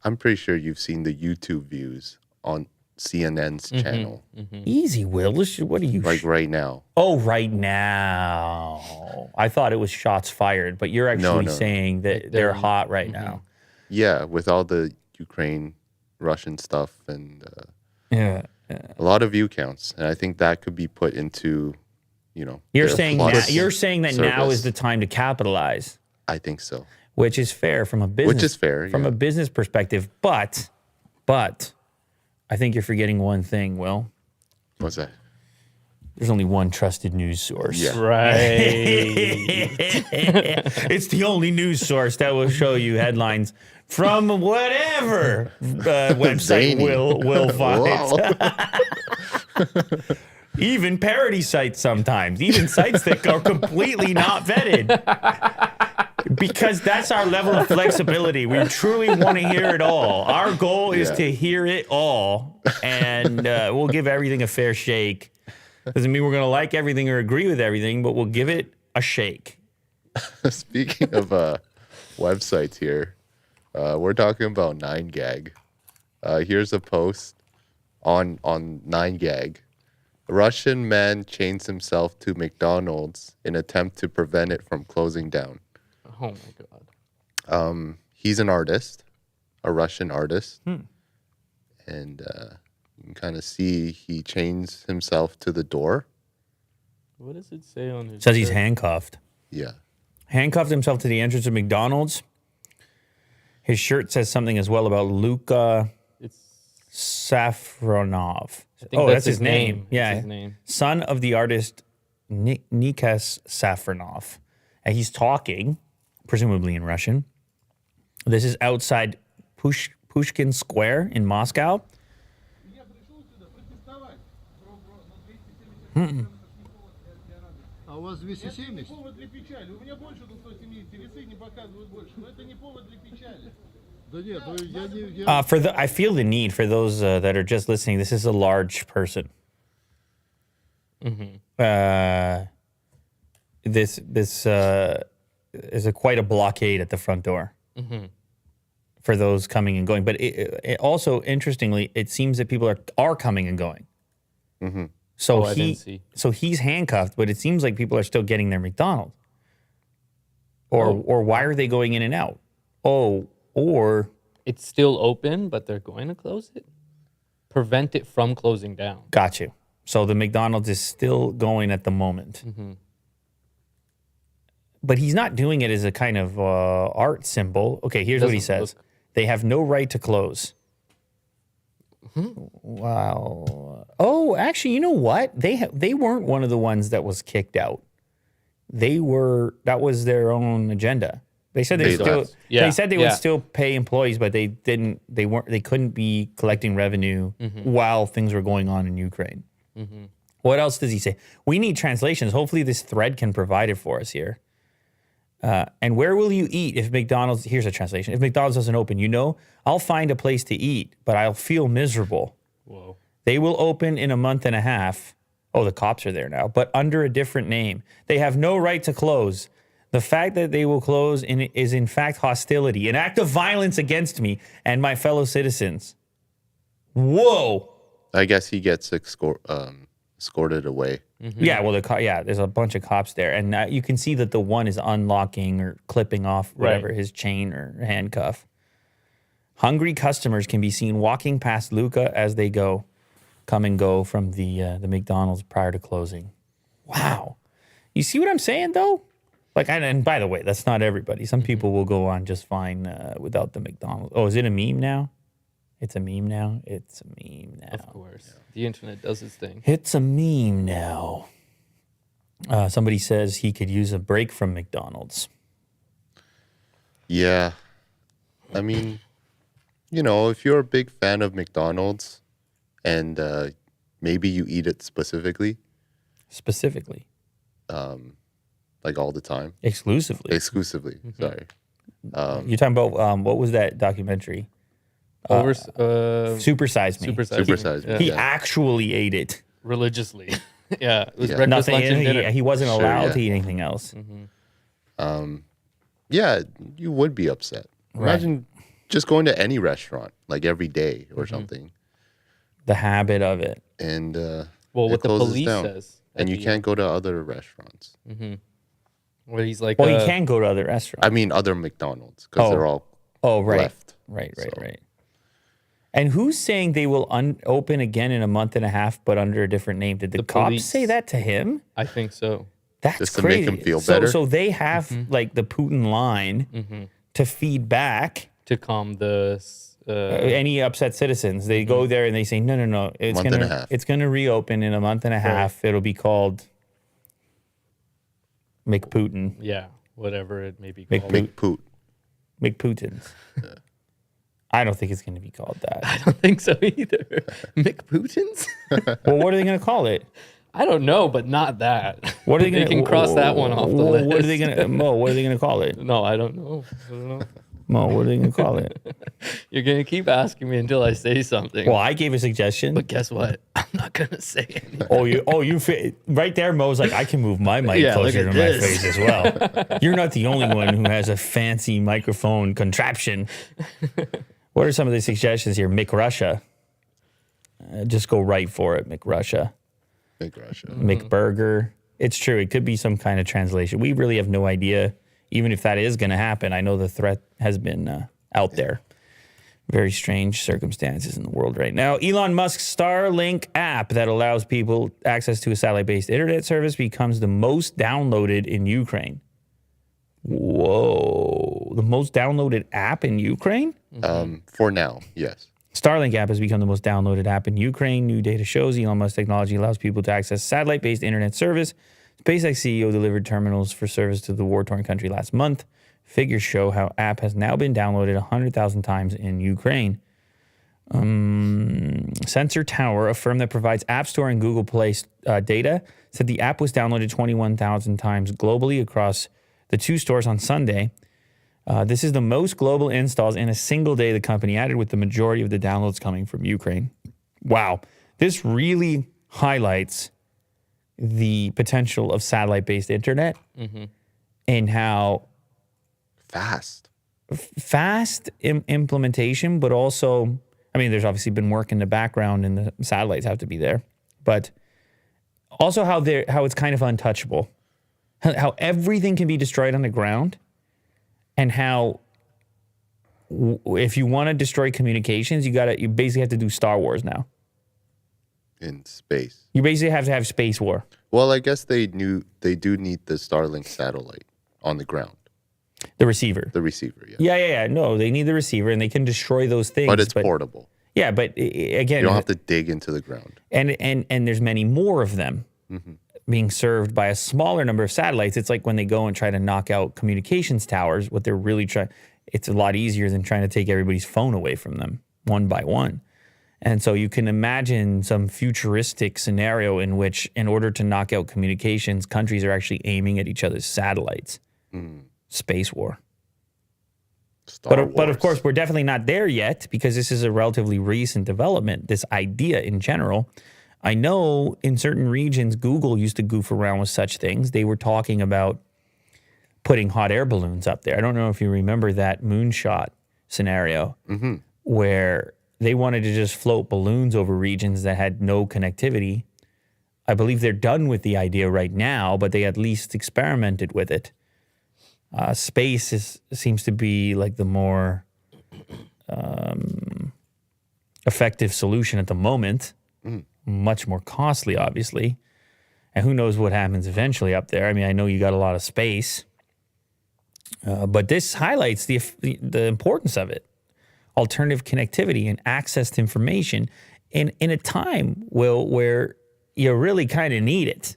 I'm pretty sure you've seen the YouTube views on CNN's channel, easy, Will. What are you? right now. Oh, right now. I thought it was shots fired, but you're actually no. saying that they're hot right now. Yeah, with all the Ukraine, Russian stuff and Yeah. a lot of view counts. And I think that could be put into, You're their saying plus that now service. is the time to capitalize, I think so. which is fair from a business yeah. a business perspective. But I think you're forgetting one thing, Will. What's that? There's only one trusted news source. Yeah. Right. It's the only news source that will show you headlines from whatever website Zany. will find. Wow. Even parody sites sometimes, even sites that are completely not vetted. Because that's our level of flexibility. We truly want to hear it all. Our goal is Yeah. to hear it all, and we'll give everything a fair shake. Doesn't mean we're going to like everything or agree with everything, but we'll give it a shake. Speaking of websites here, we're talking about 9gag. Here's a post on 9gag. A Russian man chains himself to McDonald's in attempt to prevent it from closing down. Oh, my God. He's an artist, a Russian artist. And you can kind of see he chains himself to the door. What does it say on his Says he's shirt? handcuffed. Yeah. Handcuffed himself to the entrance of McDonald's. His shirt says something as well about Luka It's, Safronov. I think That's his name. That's Yeah. his name. Son of the artist Nikas Safronov. And he's talking, presumably in Russian. This is outside Pushkin Square in Moscow. А у вас 270? Повод для печали. У меня больше 270, весы не показывают больше. Но это не повод для печали. I feel the need for those that are just listening. This is a large person. This is quite a blockade at the front door for those coming and going. But it also, interestingly, it seems that people are coming and going. So I didn't see. so he's handcuffed, but it seems like people are still getting their McDonald's. Or why are they going in and out? Or It's still open, but they're going to close it? Prevent it from closing down. got you. So the McDonald's is still going at the moment. But he's not doing it as a kind of art symbol. Okay, here's what he Doesn't says. They have no right to close. Wow. Oh, actually, you know what? They weren't one of the ones that was kicked out. That was their own agenda. They said they would still pay employees, but they couldn't be collecting revenue while things were going on in Ukraine. What else does he say? We need translations. Hopefully this thread can provide it for us here. And where will you eat if McDonald's, here's a translation, if McDonald's doesn't open, I'll find a place to eat, but I'll feel miserable. Whoa. They will open in a month and a half. Oh, the cops are there now, but under a different name. They have no right to close. The fact that they will close is in fact hostility, an act of violence against me and my fellow citizens. Whoa. I guess he gets escorted away. Yeah, well, there's a bunch of cops there, and you can see that the one is unlocking or clipping off whatever his chain or handcuff. Hungry customers can be seen walking past Luca as they come and go from the McDonald's prior to closing. Wow, you see what I'm saying though? Like, and by the way, that's not everybody. Some people will go on just fine without the McDonald's. Oh, is it a meme now? It's a meme now? It's a meme now. Of course. Yeah. The internet does its thing. It's a meme now. Somebody says he could use a break from McDonald's. Yeah. I mean, if you're a big fan of McDonald's and maybe you eat it specifically. Specifically? Like all the time. Exclusively. Sorry. You're talking about, what was that documentary? Super Size Me. Super Size Me. He actually ate it. Religiously. Yeah. It was Yeah. breakfast, lunch, and dinner. He wasn't allowed to eat anything else. Yeah, you would be upset. Imagine just going to any restaurant, like every day or something. The habit of it. And well, it what the closes police down. says. And you can't go to other restaurants. Where he's like, Well, you can go to other restaurants. I mean, other McDonald's, because they're all left. Right. And who's saying they will open again in a month and a half, but under a different name? Did the cops police. say that to him? I think so. That's Just to crazy. make him feel better? So they have like the Putin line to feed back To calm the... any upset citizens. They go there and they say, no, it's gonna reopen in a month and a half. It'll be called McPutin. yeah, whatever it may be called. McPoot. McPutins. I don't think it's going to be called that. I don't think so either. McPutins? Well, what are they going to call it? I don't know, but not that. What are they They going can cross that one off the list. What are they going to Mo? What are they going to call it? No, I don't know. Mo, what are they going to call it? You're going to keep asking me until I say something. Well, I gave a suggestion. But guess what? I'm not going to say anything. You right there. Mo's like, I can move my mic Yeah, closer to look my at this. face as well. You're not the only one who has a fancy microphone contraption. What are some of the suggestions here? McRussia. Just go right for it, McRussia. McBurger. It's true. It could be some kind of translation. We really have no idea, even if that is going to happen. I know the threat has been out there. Very strange circumstances in the world right now. Elon Musk's Starlink app that allows people access to a satellite-based internet service becomes the most downloaded in Ukraine. Whoa. The most downloaded app in Ukraine? For now, yes. Starlink app has become the most downloaded app in Ukraine. New data shows Elon Musk technology allows people to access satellite-based internet service. SpaceX CEO delivered terminals for service to the war-torn country last month. Figures show how app has now been downloaded 100,000 times in Ukraine. Sensor Tower, a firm that provides App Store and Google Play data, said the app was downloaded 21,000 times globally across the two stores on Sunday. This is the most global installs in a single day the company added, with the majority of the downloads coming from Ukraine. Wow. This really highlights the potential of satellite-based internet and how fast implementation, but also, I mean, there's obviously been work in the background and the satellites have to be there, but also how it's kind of untouchable, how everything can be destroyed on the ground, and how if you want to destroy communications, you basically have to do Star Wars now. In space. You basically have to have space war. Well, I guess they do need the Starlink satellite on the ground. The receiver. The receiver, yeah. Yeah. No, they need the receiver, and they can destroy those things. But it's portable. Yeah, but again, you don't have to dig into the ground. And there's many more of them being served by a smaller number of satellites. It's like when they go and try to knock out communications towers, what they're really trying, it's a lot easier than trying to take everybody's phone away from them one by one. And so you can imagine some futuristic scenario in which, in order to knock out communications, countries are actually aiming at each other's satellites. Space war. But of course, we're definitely not there yet, because this is a relatively recent development, this idea in general. I know in certain regions, Google used to goof around with such things. They were talking about putting hot air balloons up there. I don't know if you remember that moonshot scenario where they wanted to just float balloons over regions that had no connectivity. I believe they're done with the idea right now, but they at least experimented with it. Space seems to be like the more effective solution at the moment. Much more costly, obviously. And who knows what happens eventually up there. I mean, I know you got a lot of space. But this highlights the importance of it. Alternative connectivity and access to information in a time, where you really kind of need it.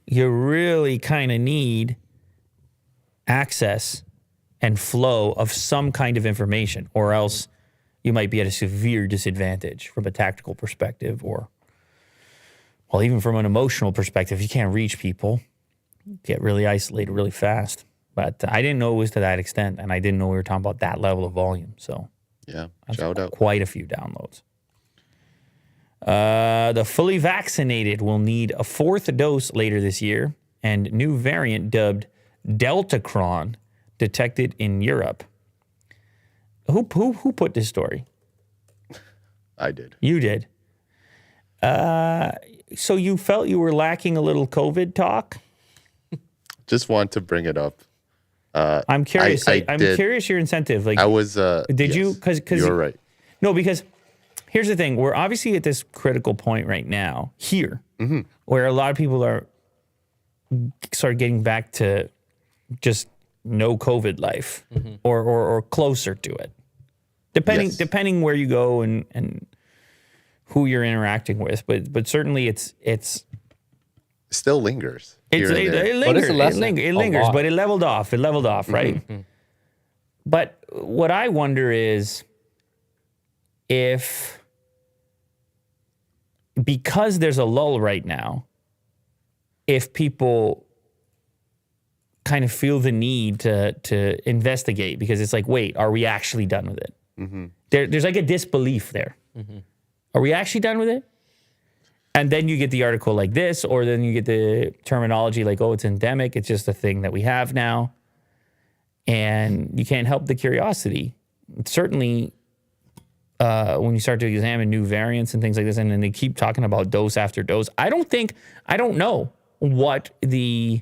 You really kind of need access and flow of some kind of information, or else you might be at a severe disadvantage from a tactical perspective, or, well, even from an emotional perspective. You can't reach people, you get really isolated really fast. But I didn't know it was to that extent, and I didn't know we were talking about that level of volume. So yeah, shout out. Quite a few downloads. The fully vaccinated will need a 4th dose later this year, and new variant dubbed Deltacron detected in Europe. Who put this story? I did. You did. So you felt you were lacking a little COVID talk? Just want to bring it up. I'm curious. I'm curious your incentive. Like, I was. Did you? Because you're right. No, because here's the thing. We're obviously at this critical point right now here, where a lot of people are sort of getting back to just no COVID life, or closer to it, depending where you go and who you're interacting with. But certainly it's still lingers. It lingers, but it leveled off. Right? But what I wonder is if, because there's a lull right now, if people kind of feel the need to investigate, because it's like, wait, are we actually done with it? There's like a disbelief there. Are we actually done with it? And then you get the article like this, or then you get the terminology like, oh, it's endemic. It's just a thing that we have now. And you can't help the curiosity. Certainly, when you start to examine new variants and things like this, and then they keep talking about dose after dose, I don't know what the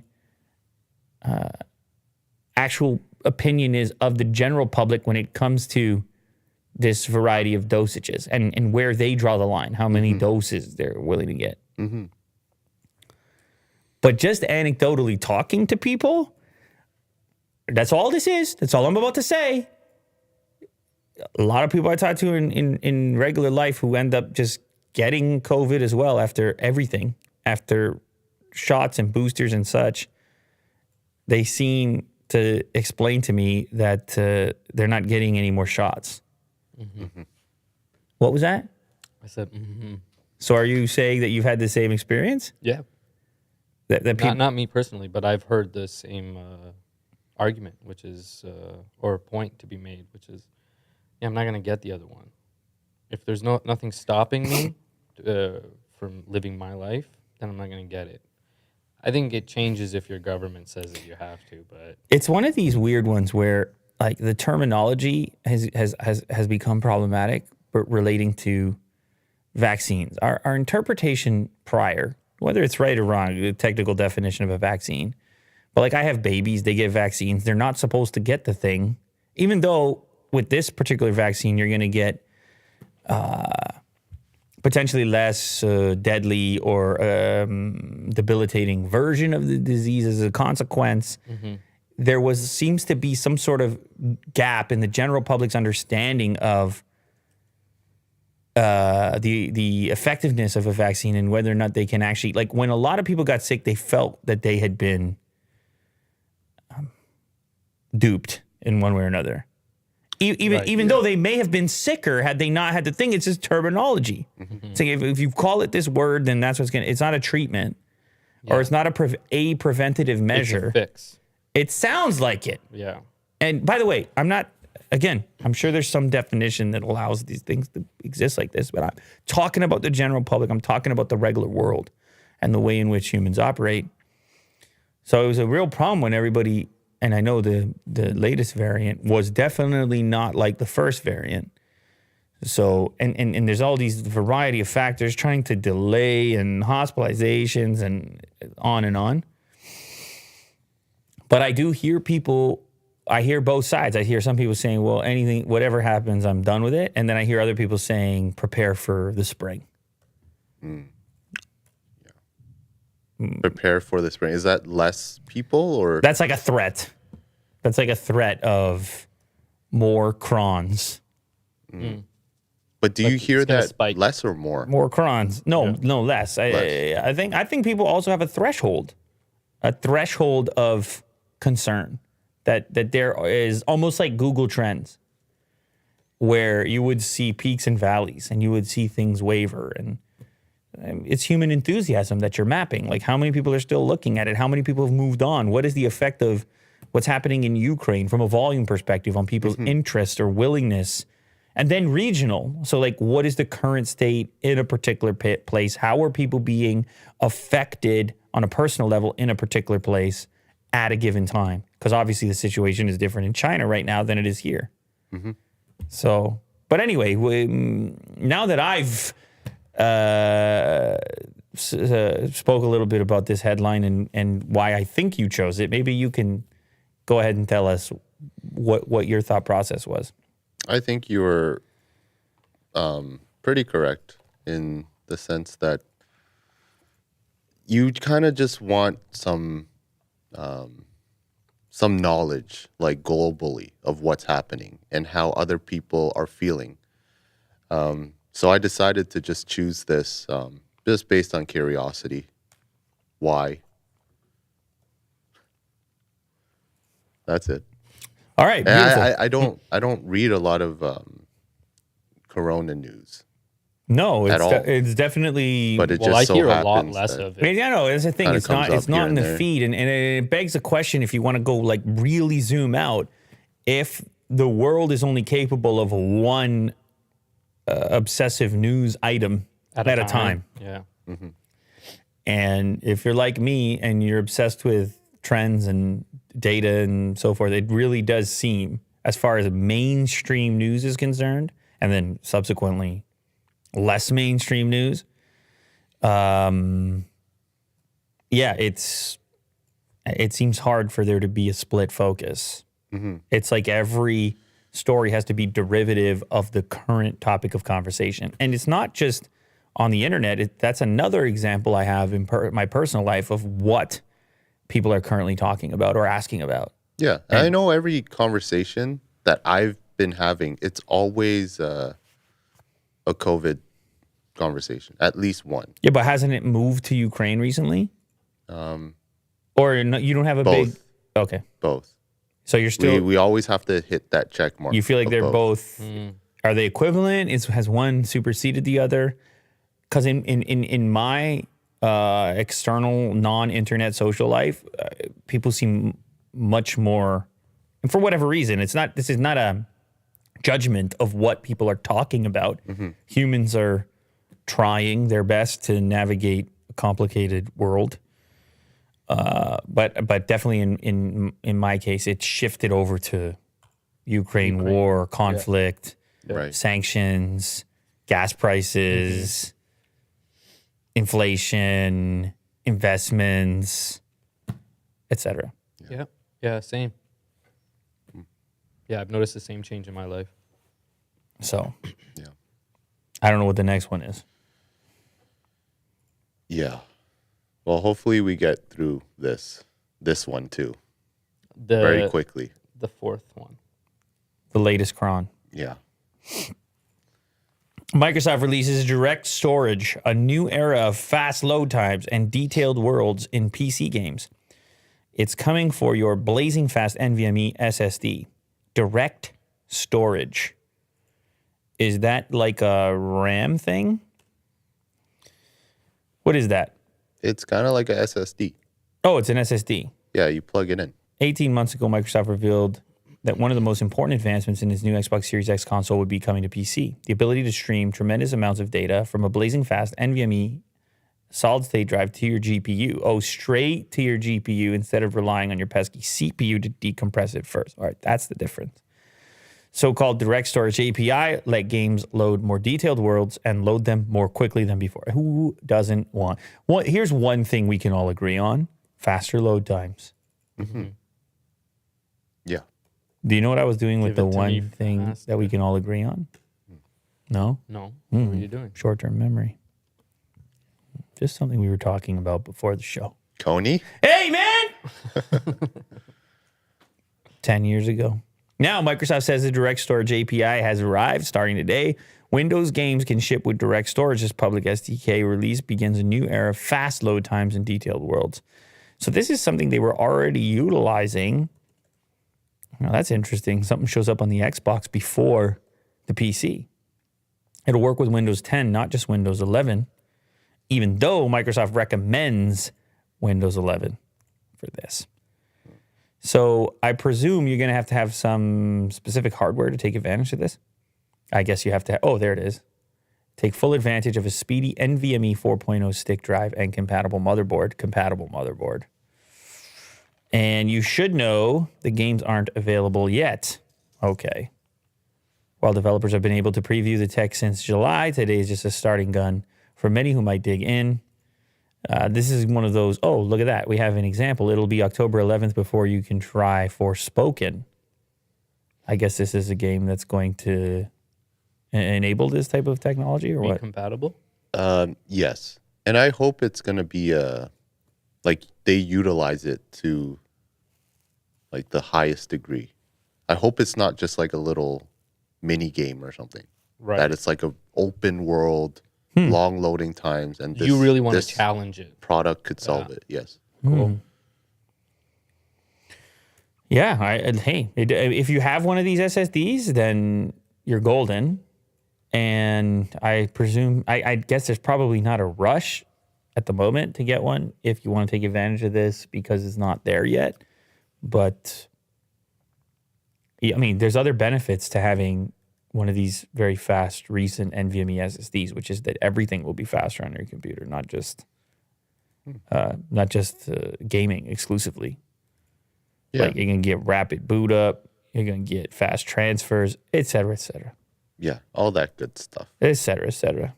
actual opinion is of the general public when it comes to this variety of dosages and where they draw the line, how many doses they're willing to get. But just anecdotally talking to people, that's all this is. That's all I'm about to say. A lot of people I talk to in regular life who end up just getting COVID as well after everything, after shots and boosters and such, they seem to explain to me that they're not getting any more shots. What was that? I said, So are you saying that you've had the same experience? yeah. That people, Not me personally, but I've heard the same argument, which is, or a point to be made, which is, yeah, I'm not going to get the other one. If there's nothing stopping me from living my life, then I'm not going to get it. I think it changes if your government says that you have to, but It's one of these weird ones where like the terminology has become problematic, but relating to vaccines. Our interpretation prior, whether it's right or wrong, the technical definition of a vaccine. But like I have babies, they get vaccines. They're not supposed to get the thing, even though with this particular vaccine, you're going to get potentially less deadly or debilitating version of the disease as a consequence. There seems to be some sort of gap in the general public's understanding of the effectiveness of a vaccine and whether or not they can actually, like when a lot of people got sick, they felt that they had been duped in one way or another. Even though they may have been sicker had they not had the thing, it's just terminology. It's like if you call it this word, then that's what's it's not a treatment or it's not a preventative measure. it's a fix. It sounds like it. Yeah. And by the way, I'm sure there's some definition that allows these things to exist like this, but I'm talking about the general public. I'm talking about the regular world and the way in which humans operate. So it was a real problem when everybody, and I know the latest variant was definitely not like the first variant. So, and there's all these variety of factors trying to delay and hospitalizations and on. But I do hear I hear both sides. I hear some people saying, well, whatever happens, I'm done with it. And then I hear other people saying, prepare for the spring. Prepare for the spring. Is that less people or? That's like a threat. That's like a threat of more crons. But do you hear it's gonna that spike. less or more? More crons. No, less. I think people also have a threshold of concern that there is almost like Google Trends, where you would see peaks and valleys and you would see things waver, and it's human enthusiasm that you're mapping. Like how many people are still looking at it? How many people have moved on? What is the effect of what's happening in Ukraine from a volume perspective on people's interest or willingness? And then regional. So like what is the current state in a particular place? How are people being affected on a personal level in a particular place at a given time? Because obviously the situation is different in China right now than it is here. So, but anyway, now that I've spoke a little bit about this headline and why I think you chose it, maybe you can go ahead and tell us what your thought process was. I think you were pretty correct in the sense that you kind of just want some knowledge, like globally, of what's happening and how other people are feeling. So I decided to just choose this just based on curiosity. Why? That's it. All right, And beautiful. I don't read a lot of Corona news, No, at all. It's definitely. but it Well, just I so hear a lot happens less that- of I mean, it. yeah, no, it's the thing. Kinda It's not. comes It's up not here in and the there. feed, and it begs the question: if you want to go like really zoom out, if the world is only capable of one obsessive news item at a time, Yeah. and if you're like me and you're obsessed with trends and data and so forth, it really does seem, as far as mainstream news is concerned, and then subsequently less mainstream news, it seems hard for there to be a split focus. It's like every story has to be derivative of the current topic of conversation. And it's not just on the internet. That's another example I have in my personal life of what people are currently talking about or asking about. Yeah, and I know every conversation that I've been having, it's always a COVID conversation, at least one. Yeah, but hasn't it moved to Ukraine recently? Or no, you don't have a big... Both. Okay. Both. So you're still... We always have to hit that check mark. You feel like of they're both... Are they equivalent? Has one superseded the other? Because in my external non-internet social life, people seem much more, and for whatever reason, this is not a judgment of what people are talking about. Humans are trying their best to navigate a complicated world. But definitely in my case, it shifted over to Ukraine war, conflict, Right. sanctions, gas prices, inflation, investments, etc. Yeah, same. Yeah, I've noticed the same change in my life. So Yeah. I don't know what the next one is. Yeah. Well, hopefully we get through this one too very quickly. The fourth one. The latest cron. Yeah. Microsoft releases Direct Storage, a new era of fast load times and detailed worlds in PC games. It's coming for your blazing fast NVMe SSD. Direct Storage. Is that like a RAM thing? What is that? It's kind of like a SSD. Oh, it's an SSD. Yeah, you plug it in. 18 months ago, Microsoft revealed that one of the most important advancements in its new Xbox Series X console would be coming to PC. The ability to stream tremendous amounts of data from a blazing fast NVMe solid-state drive to your GPU. Oh, straight to your GPU instead of relying on your pesky CPU to decompress it first. All right, that's the difference. So-called Direct Storage API let games load more detailed worlds and load them more quickly than before. Who doesn't want? Well, here's one thing we can all agree on: faster load times. Yeah. Do you know what I was doing with Give the it to me one thing fast. that we can all agree on? No? No. What are you doing? Short-term memory. Just something we were talking about before the show. Coney? Hey, man! 10 years ago. Now, Microsoft says the Direct Storage API has arrived starting today. Windows games can ship with Direct Storage. This public SDK release begins a new era of fast load times and detailed worlds. So this is something they were already utilizing. Now, that's interesting. Something shows up on the Xbox before the PC. It'll work with Windows 10, not just Windows 11, even though Microsoft recommends Windows 11 for this. So I presume you're going to have some specific hardware to take advantage of this. I guess you have to, oh, there it is. Take full advantage of a speedy NVMe 4.0 stick drive and compatible motherboard. And you should know the games aren't available yet. Okay. While developers have been able to preview the tech since July, today is just a starting gun for many who might dig in. This is one of those, oh, look at that. We have an example. It'll be October 11th before you can try Forspoken. I guess this is a game that's going to enable this type of technology or what? Compatible? Yes. And I hope it's going to be like they utilize it to like the highest degree. I hope it's not just like a little mini game or something. Right. That it's like an open world, long loading times, and You really want to this challenge it. product could solve it. Yes. Cool. Yeah. Hey, if you have one of these SSDs, then you're golden. And I presume, I guess there's probably not a rush at the moment to get one if you want to take advantage of this because it's not there yet. But, I mean, there's other benefits to having one of these very fast, recent NVMe SSDs, which is that everything will be faster on your computer, not just gaming exclusively. Yeah. Like you're going to get rapid boot up, you're going to get fast transfers, et cetera, et cetera. Yeah. All that good stuff. Et cetera, et cetera.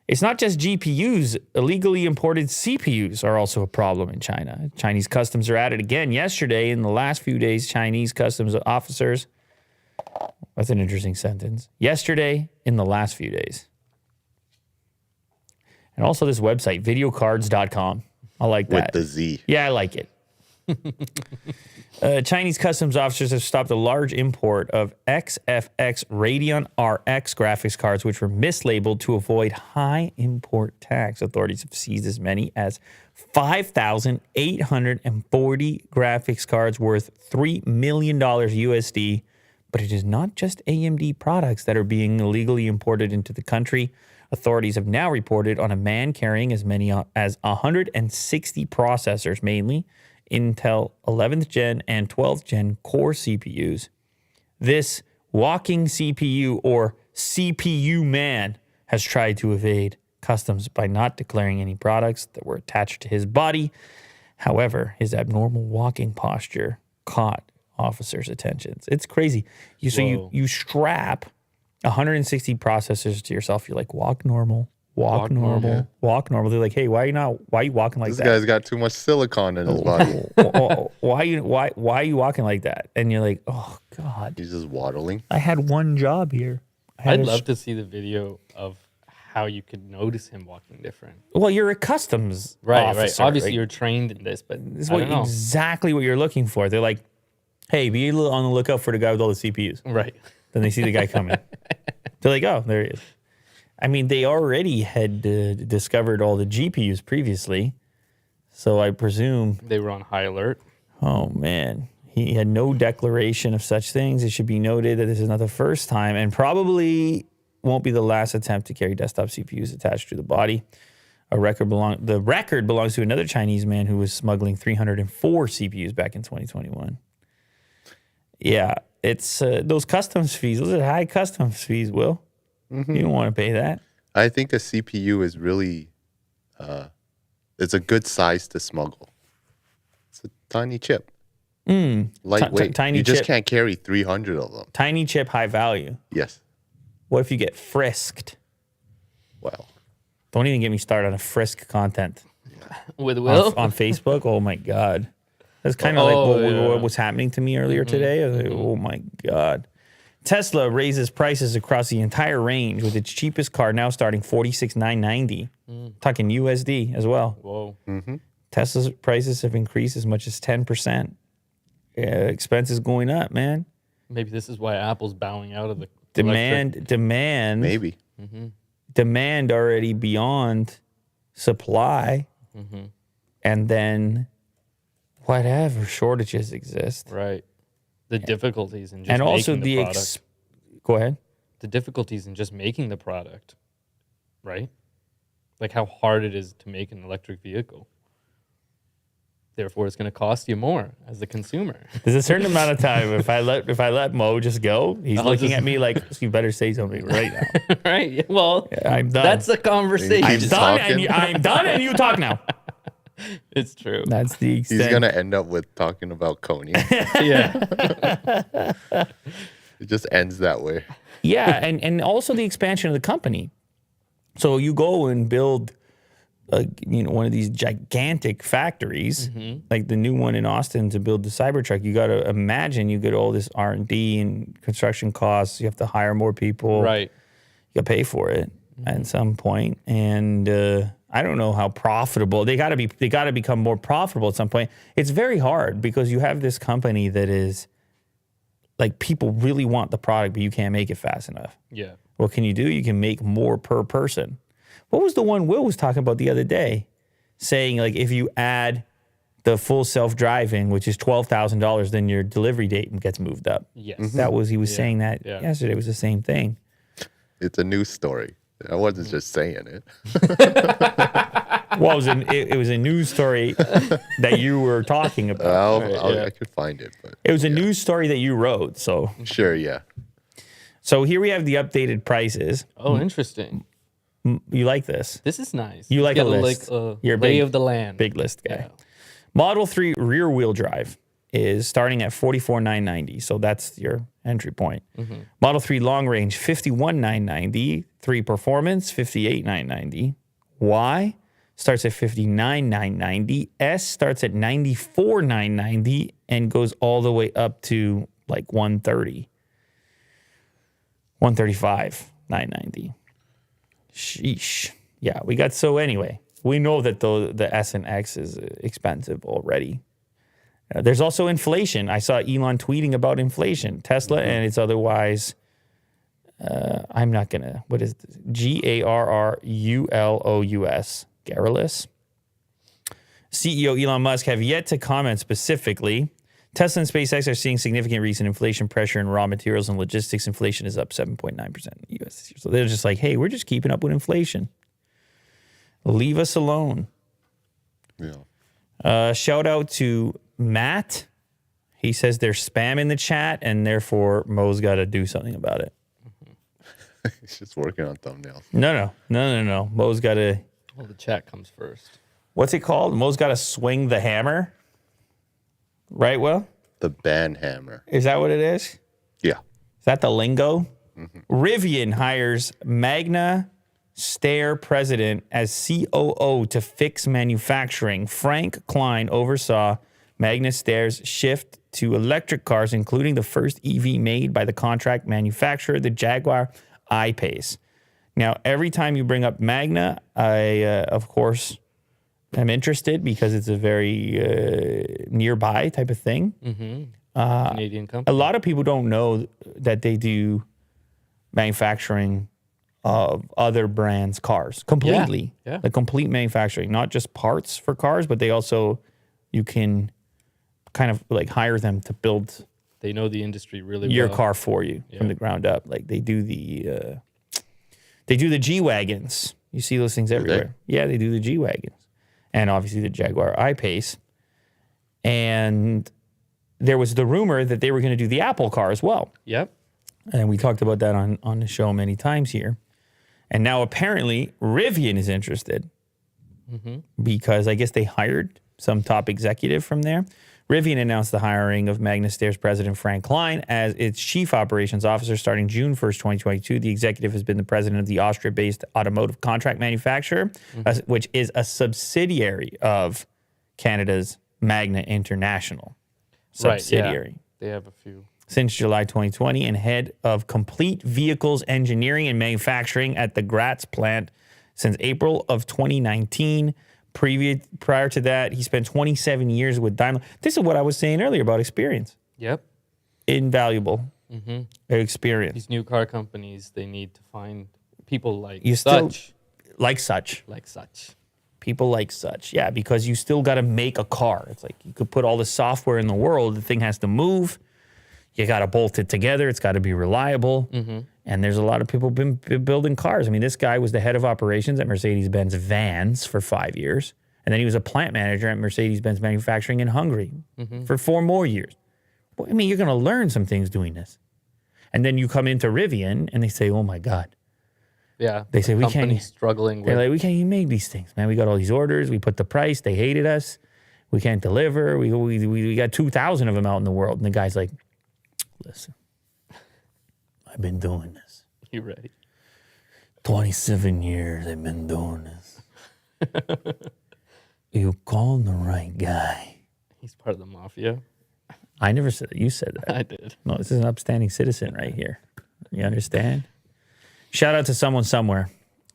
It's not just GPUs. Illegally imported CPUs are also a problem in China. Chinese customs are at it again yesterday. In the last few days, Chinese customs officers, that's an interesting sentence. Yesterday, in the last few days. And also this website, videocards.com. I like that. With the Z. Yeah, I like it. Chinese customs officers have stopped a large import of XFX Radeon RX graphics cards, which were mislabeled to avoid high import tax. Authorities have seized as many as 5,840 graphics cards worth $3 million USD. But it is not just AMD products that are being illegally imported into the country. Authorities have now reported on a man carrying as many as 160 processors, mainly Intel 11th gen and 12th gen core CPUs. This walking CPU or CPU man has tried to evade customs by not declaring any products that were attached to his body. However, his abnormal walking posture caught officers' attentions. It's crazy. You strap 160 processors to yourself. You're like, walk normal, walk normal, walk normal. They're like, hey, why are you walking like This that? guy's got too much silicon in his body. Why are you walking like that? And you're like, oh God. He's just waddling. I had one job here. I'd love to see the video of how you could notice him walking different. Well, you're a customs officer. Right. Obviously, right? you're trained in this, but This is I don't know. exactly what you're looking for. They're like, hey, be on the lookout for the guy with all the CPUs. Right. Then they see the guy coming. They're like, oh, there he is. I mean, they already had discovered all the GPUs previously. So I presume. They were on high alert. Oh, man. He had no declaration of such things. It should be noted that this is not the first time and probably won't be the last attempt to carry desktop CPUs attached to the body. The record belongs to another Chinese man who was smuggling 304 CPUs back in 2021. Yeah, it's those customs fees. Those are high customs fees, Will. You don't want to pay that. I think a CPU is really, it's a good size to smuggle. It's a tiny chip. Lightweight. Tiny you just chip. can't carry 300 of them. Tiny chip, high value. Yes. What if you get frisked? Well, Don't even get me started on a frisk content With Will? on Facebook. Oh my God. That's kind of what was happening to me earlier today. I was like, oh my God. Tesla raises prices across the entire range with its cheapest car now starting $46,990. Talking USD as well. Whoa. Tesla's prices have increased as much as 10%. Expenses going up, man. Maybe this is why Apple's bowing out of the Demand. maybe. Demand already beyond supply. And then whatever shortages exist. Right. The difficulties in just And making also the product. Go ahead. The difficulties in just making the product, right? Like how hard it is to make an electric vehicle. Therefore, it's going to cost you more as a consumer. There's a certain amount of time if I let Mo just go, he's looking at me like, you better say something right now. Right? Yeah, well, I'm done. that's a conversation. I'm He's done, talking. I'm done, and you talk now. It's true. That's the extent. He's going to end up with talking about Coney. Yeah. It just ends that way. Yeah, and also the expansion of the company. So you go and build, one of these gigantic factories, like the new one in Austin to build the Cybertruck. You got to imagine you get all this R&D and construction costs. You have to hire more people. Right. You got to pay for it at some point. And I don't know how profitable they got to become more profitable at some point. It's very hard because you have this company that is like people really want the product, but you can't make it fast enough. Yeah. What can you do? You can make more per person. What was the one Will was talking about the other day? Saying like if you add the full self-driving, which is $12,000, then your delivery date gets moved up. Yes. That was he was saying that yesterday. It was the same thing. It's a news story. I wasn't just saying it. Well, it was a news story that you were talking about. I could find it, but It was a news story that you wrote. So sure, yeah. So here we have the updated prices. Oh, interesting. You like this? This is nice. You like Get a list. You're a lay big- of the land. Big list guy. Yeah. Model 3 rear wheel drive is starting at $44,990. So that's your entry point. Model 3 long range, $51,990. 3 performance, $58,990. Y starts at $59,990. S starts at $94,990 and goes all the way up to like $130. $135,990. Sheesh. Yeah, anyway, we know that the S and X is expensive already. There's also inflation. I saw Elon tweeting about inflation. Tesla and it's otherwise, I'm not going to, what is this? Garrulous. Garrulous. CEO Elon Musk have yet to comment specifically. Tesla and SpaceX are seeing significant recent inflation pressure in raw materials and logistics. Inflation is up 7.9% in the U.S. this year. So they're just like, hey, we're just keeping up with inflation. Leave us alone. Yeah. Shout out to Matt. He says there's spam in the chat, and therefore Mo's got to do something about it. He's just working on thumbnails. No. Mo's got to. Well, the chat comes first. What's it called? Mo's got to swing the hammer. Right, Will? The ban hammer. Is that what it is? Yeah. Is that the lingo? Rivian hires Magna Steyr president as COO to fix manufacturing. Frank Klein oversaw Magna Steyr's shift to electric cars, including the first EV made by the contract manufacturer, the Jaguar I-Pace. Now, every time you bring up Magna, I, of course, am interested because it's a very nearby type of thing. Canadian A company. lot of people don't know that they do manufacturing of other brands' cars completely. Yeah. The complete manufacturing, not just parts for cars, but they also, you can kind of like hire them to build They know the industry really your well. car for you from the ground up. Like they do the G-Wagons. You see those things everywhere. Yeah, they do the G-Wagons. And obviously the Jaguar I-Pace. And there was the rumor that they were going to do the Apple car as well. Yep. And we talked about that on the show many times here. And now apparently Rivian is interested because I guess they hired some top executive from there. Rivian announced the hiring of Magna Steyr's president, Frank Klein, as its chief operations officer starting June 1st, 2022. The executive has been the president of the Austria-based automotive contract manufacturer, which is a subsidiary of Canada's Magna International subsidiary. Right, yeah. They have a few. Since July 2020, and head of complete vehicles engineering and manufacturing at the Graz plant since April of 2019. Prior to that, he spent 27 years with Daimler. This is what I was saying earlier about experience. Yep. Invaluable experience. These new car companies, they need to find people like You still such. like such. Like such. People like such. Yeah, because you still got to make a car. It's like you could put all the software in the world. The thing has to move. You got to bolt it together. It's got to be reliable. And there's a lot of people been building cars. I mean, this guy was the head of operations at Mercedes-Benz Vans for 5 years. And then he was a plant manager at Mercedes-Benz Manufacturing in Hungary for 4 more years. Well, I mean, you're going to learn some things doing this. And then you come into Rivian and they say, oh my God. Yeah. They say, we can't. Companies struggling They're with. like, we can't even make these things, man. We got all these orders. We put the price. They hated us. We can't deliver. We got 2,000 of them out in the world. And the guy's like, listen, I've been doing this. You ready? 27 years I've been doing this. You called the right guy. He's part of the mafia. I never said that. You said that. I did. No, this is an upstanding citizen right here. You understand? Shout out to someone somewhere.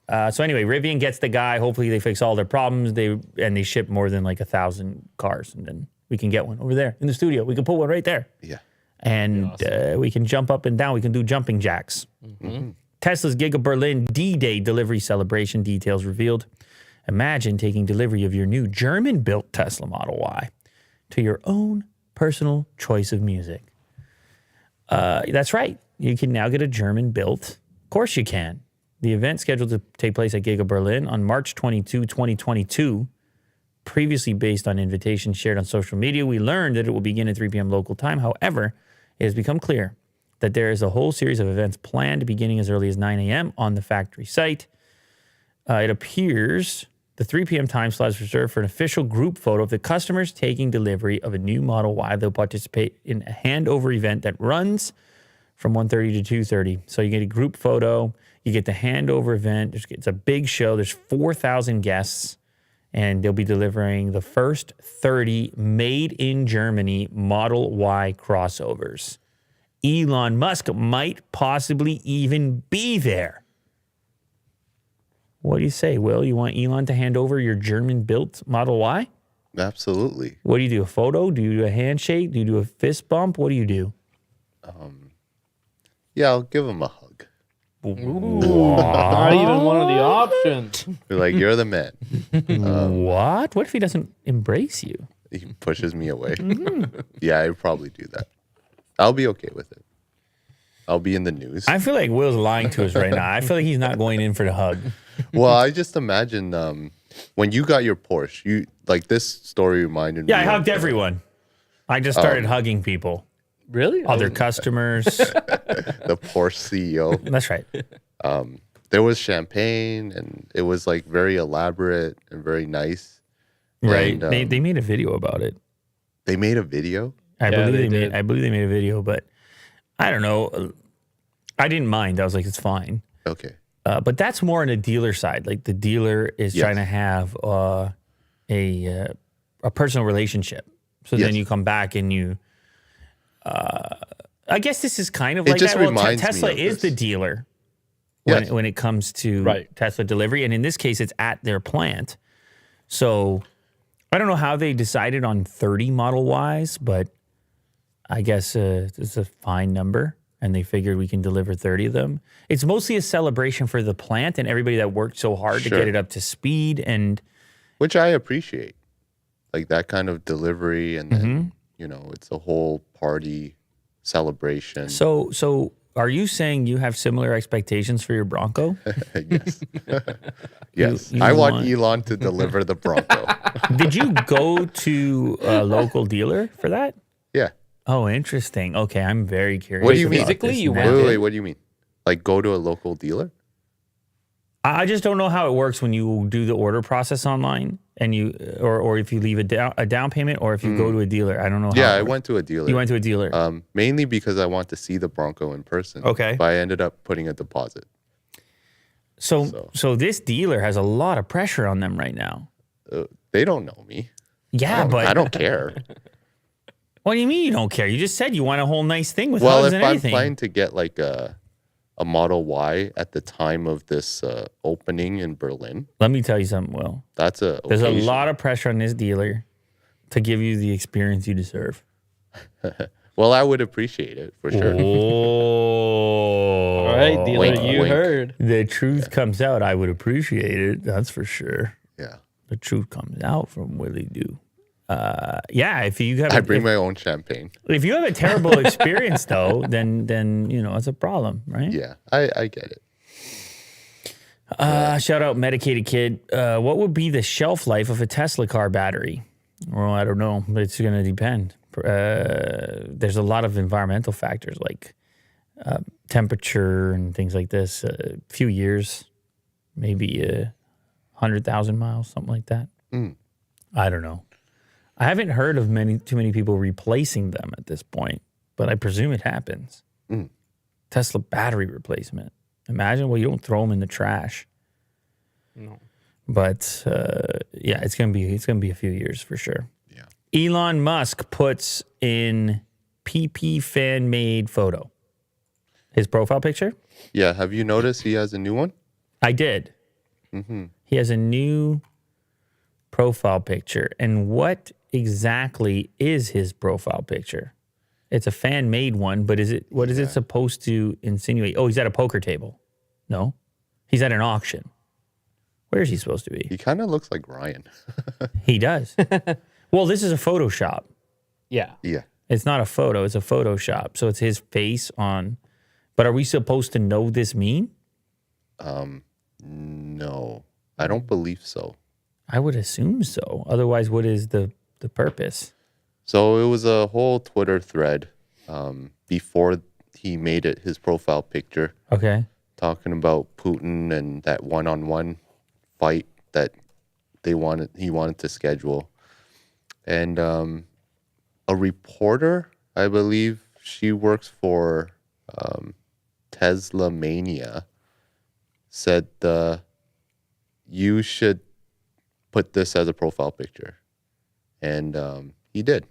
So anyway, Rivian gets the guy. Hopefully they fix all their problems. They ship more than like 1,000 cars. And then we can get one over there in the studio. We can put one right there. Yeah. And we can jump up and down. We can do jumping jacks. Tesla's Giga Berlin D-Day delivery celebration details revealed. Imagine taking delivery of your new German-built Tesla Model Y to your own personal choice of music. That's right. You can now get a German-built. Of course you can. The event scheduled to take place at Giga Berlin on March 22, 2022. Previously based on invitations shared on social media, we learned that it will begin at 3 p.m. local time. However, it has become clear that there is a whole series of events planned beginning as early as 9 a.m. on the factory site. It appears the 3 p.m. time slot is reserved for an official group photo of the customers taking delivery of a new Model Y. They'll participate in a handover event that runs from 1:30 to 2:30. So you get a group photo, you get the handover event. It's a big show. There's 4,000 guests. And they'll be delivering the first 30 made in Germany Model Y crossovers. Elon Musk might possibly even be there. What do you say, Will? You want Elon to hand over your German-built Model Y? Absolutely. What do you do? A photo? Do you do a handshake? Do you do a fist bump? What do you do? Yeah, I'll give him a hug. Not even one of the options. Be like, you're the man. What? What if he doesn't embrace you? He pushes me away. Yeah, I'd probably do that. I'll be okay with it. I'll be in the news. I feel like Will's lying to us right now. I feel like he's not going in for the hug. Well, I just imagine when you got your Porsche, you like this story reminded me. Yeah, I hugged of, everyone. I just started hugging people, Really? other customers. the Porsche CEO. That's right. There was champagne, and it was like very elaborate and very nice. Right. And, They made a video about it. they made a video. I believe they they made. did. I believe they made a video, but I don't know. I didn't mind. I was like, it's fine. Okay. But that's more on the dealer side. Like the dealer is Yes. trying to have a personal relationship. So then Yes. you come back and you. I guess this is kind of It like just that. Well, reminds me Tesla of is this. the dealer Yes. when it comes to Right. Tesla delivery, and in this case, it's at their plant. So I don't know how they decided on 30 Model Ys, but I guess it's a fine number, and they figured we can deliver 30 of them. It's mostly a celebration for the plant and everybody that worked so hard to Sure. get it up to speed. And Which I appreciate, like that kind of delivery, and then it's a whole party celebration. so are you saying you have similar expectations for your Bronco? Yes, yes. you I want want- Elon to deliver the Bronco. Did you go to a local dealer for that? Yeah. Oh, interesting. Okay, I'm very curious. What do you about mean? Physically, this you now. went Wait, in? wait. What do you mean? Like go to a local dealer? I just don't know how it works when you do the order process online, and you or if you leave a down payment, or if you go to a dealer. I don't know. How Yeah, it I works. went to a dealer. You went to a dealer. Mainly because I want to see the Bronco in person. Okay. But I ended up putting a deposit. So this dealer has a lot of pressure on them right now. They don't know me. Yeah, but I don't care. what do you mean you don't care? You just said you want a whole nice thing with Well, hugs if and I'm everything. planning to get like a Model Y at the time of this opening in Berlin, Let me tell you something, Will. that's a There's a occasion. lot of pressure on this dealer to give you the experience you deserve. Well, I would appreciate it for sure. Oh. All right, dealer, Wink, you wink. heard. The truth comes out. I would appreciate it. That's for sure. Yeah. The truth comes out from Willie Do. Yeah, if you have I bring my own champagne. if you have a terrible experience though, then it's a problem, right? Yeah, I get it. Shout out Medicated Kid. What would be the shelf life of a Tesla car battery? Well, I don't know. It's going to depend. There's a lot of environmental factors like temperature and things like this. A few years, maybe 100,000 miles, something like that. I don't know. I haven't heard of too many people replacing them at this point, but I presume it happens. Tesla battery replacement. Imagine, well, you don't throw them in the trash. No. But yeah, it's gonna be a few years for sure. Yeah. Elon Musk puts in PP fan made photo. His profile picture. Yeah, have you noticed he has a new one? I did. He has a new profile picture, and what exactly is his profile picture? It's a fan made one, but what is it supposed to insinuate? Oh, he's at a poker table. No, he's at an auction. Where is he supposed to be? He kind of looks like Ryan. He does. Well, this is a Photoshop. Yeah. Yeah. It's not a photo, it's a Photoshop. So it's his face on. But are we supposed to know this meme? No, I don't believe so. I would assume so. Otherwise, what is the purpose? So it was a whole Twitter thread before he made it his profile picture, Okay. talking about Putin and that one-on-one fight that he wanted to schedule. And a reporter, I believe she works for Tesla Mania, said you should put this as a profile picture. And he did.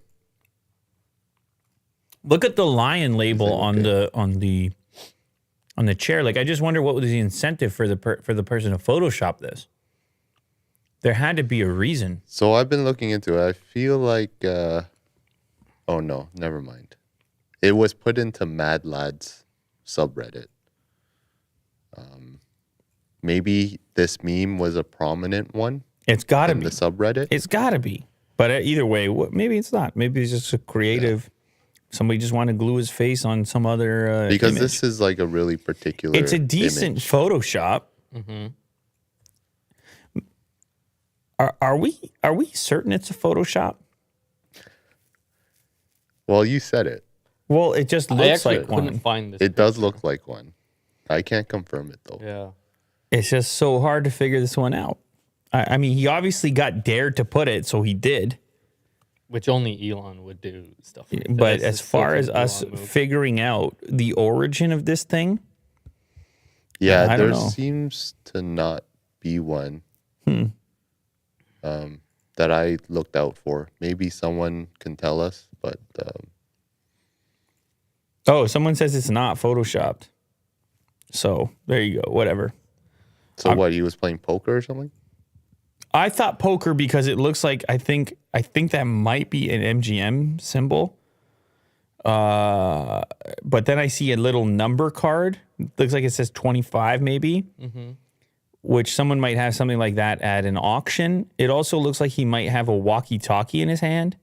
Look at the lion label on the chair. Like, I just wonder what was the incentive for the person to Photoshop this. There had to be a reason. So I've been looking into it. I feel like, oh no, never mind. It was put into Mad Lads subreddit. Maybe this meme was a prominent one It's got to in be. the subreddit. It's got to be. But either way, maybe it's not. Maybe it's just a creative. Somebody just wanted to glue his face on some other Because image. this is like a really particular It's a decent image. Photoshop. Are we certain it's a Photoshop? Well, you said it. Well, it just I looks actually like couldn't one. find this. It does picture. look like one. I can't confirm it though. Yeah. It's just so hard to figure this one out. I mean, he obviously got dared to put it, so he did. Which only Elon would do stuff like that. But This as is far such as an us Elon move. figuring out the origin of this thing, Yeah, I don't there know. seems to not be one that I looked out for. Maybe someone can tell us, but oh, someone says it's not photoshopped. So there you go. Whatever. so what? He was playing poker or something? I thought poker because it looks like I think that might be an MGM symbol. But then I see a little number card. Looks like it says 25 maybe. Which someone might have something like that at an auction. It also looks like he might have a walkie-talkie in his hand.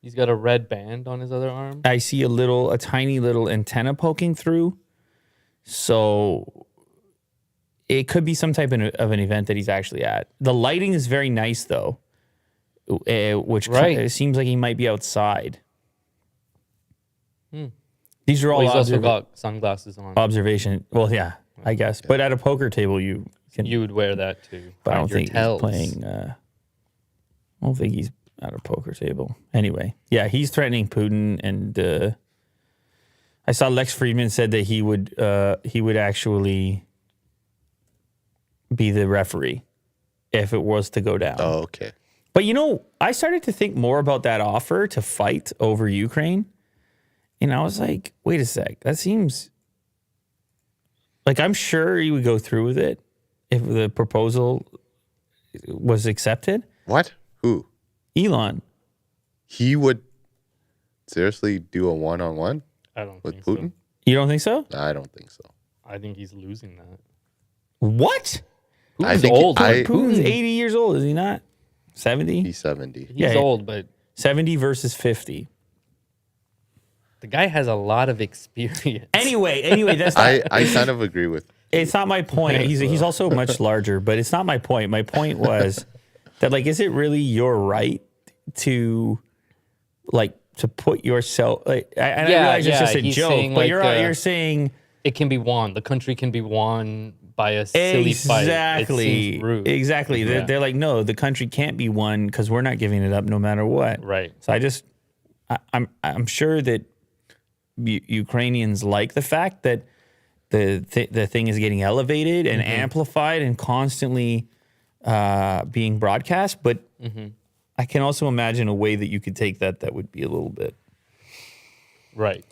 He's got a red band on his other arm. I see a tiny little antenna poking through. So it could be some type of an event that he's actually at. The lighting is very nice though, which Right. it seems like he might be outside. These are all Well, he's also got sunglasses on. observation. Well, yeah, I guess. But at a poker table, you can. You would wear that too. But I don't Find your think tells. he's playing. I don't think he's at a poker table. Anyway, yeah, he's threatening Putin, and I saw Lex Friedman said that he would actually be the referee if it was to go down. Oh, okay. But I started to think more about that offer to fight over Ukraine, and I was like, wait a sec, that seems like I'm sure he would go through with it if the proposal was accepted. What? Who? Elon. He would seriously do a one-on-one I don't with think Putin? so. You don't think so? I don't think so. I think he's losing that. What? I Putin's think old. Putin's 80 years old, is he not? 70? he's 70. He's Yeah. old, but 70 versus 50. the guy has a lot of experience. Anyway, that's not, I kind of agree with. it's not my point. He's also much larger, but it's not my point. My point was that, like, is it really your right to, like, to put yourself, like, I realize it's just a he's joke, saying, but like, you're saying It can be won. The country can be won by a silly fight. It seems rude. Exactly. Yeah. They're like, no, the country can't be won because we're not giving it up no matter what. Right. So I'm sure that Ukrainians like the fact that the thing is getting elevated and amplified and constantly being broadcast. But I can also imagine a way that you could take that would be a little bit, Right.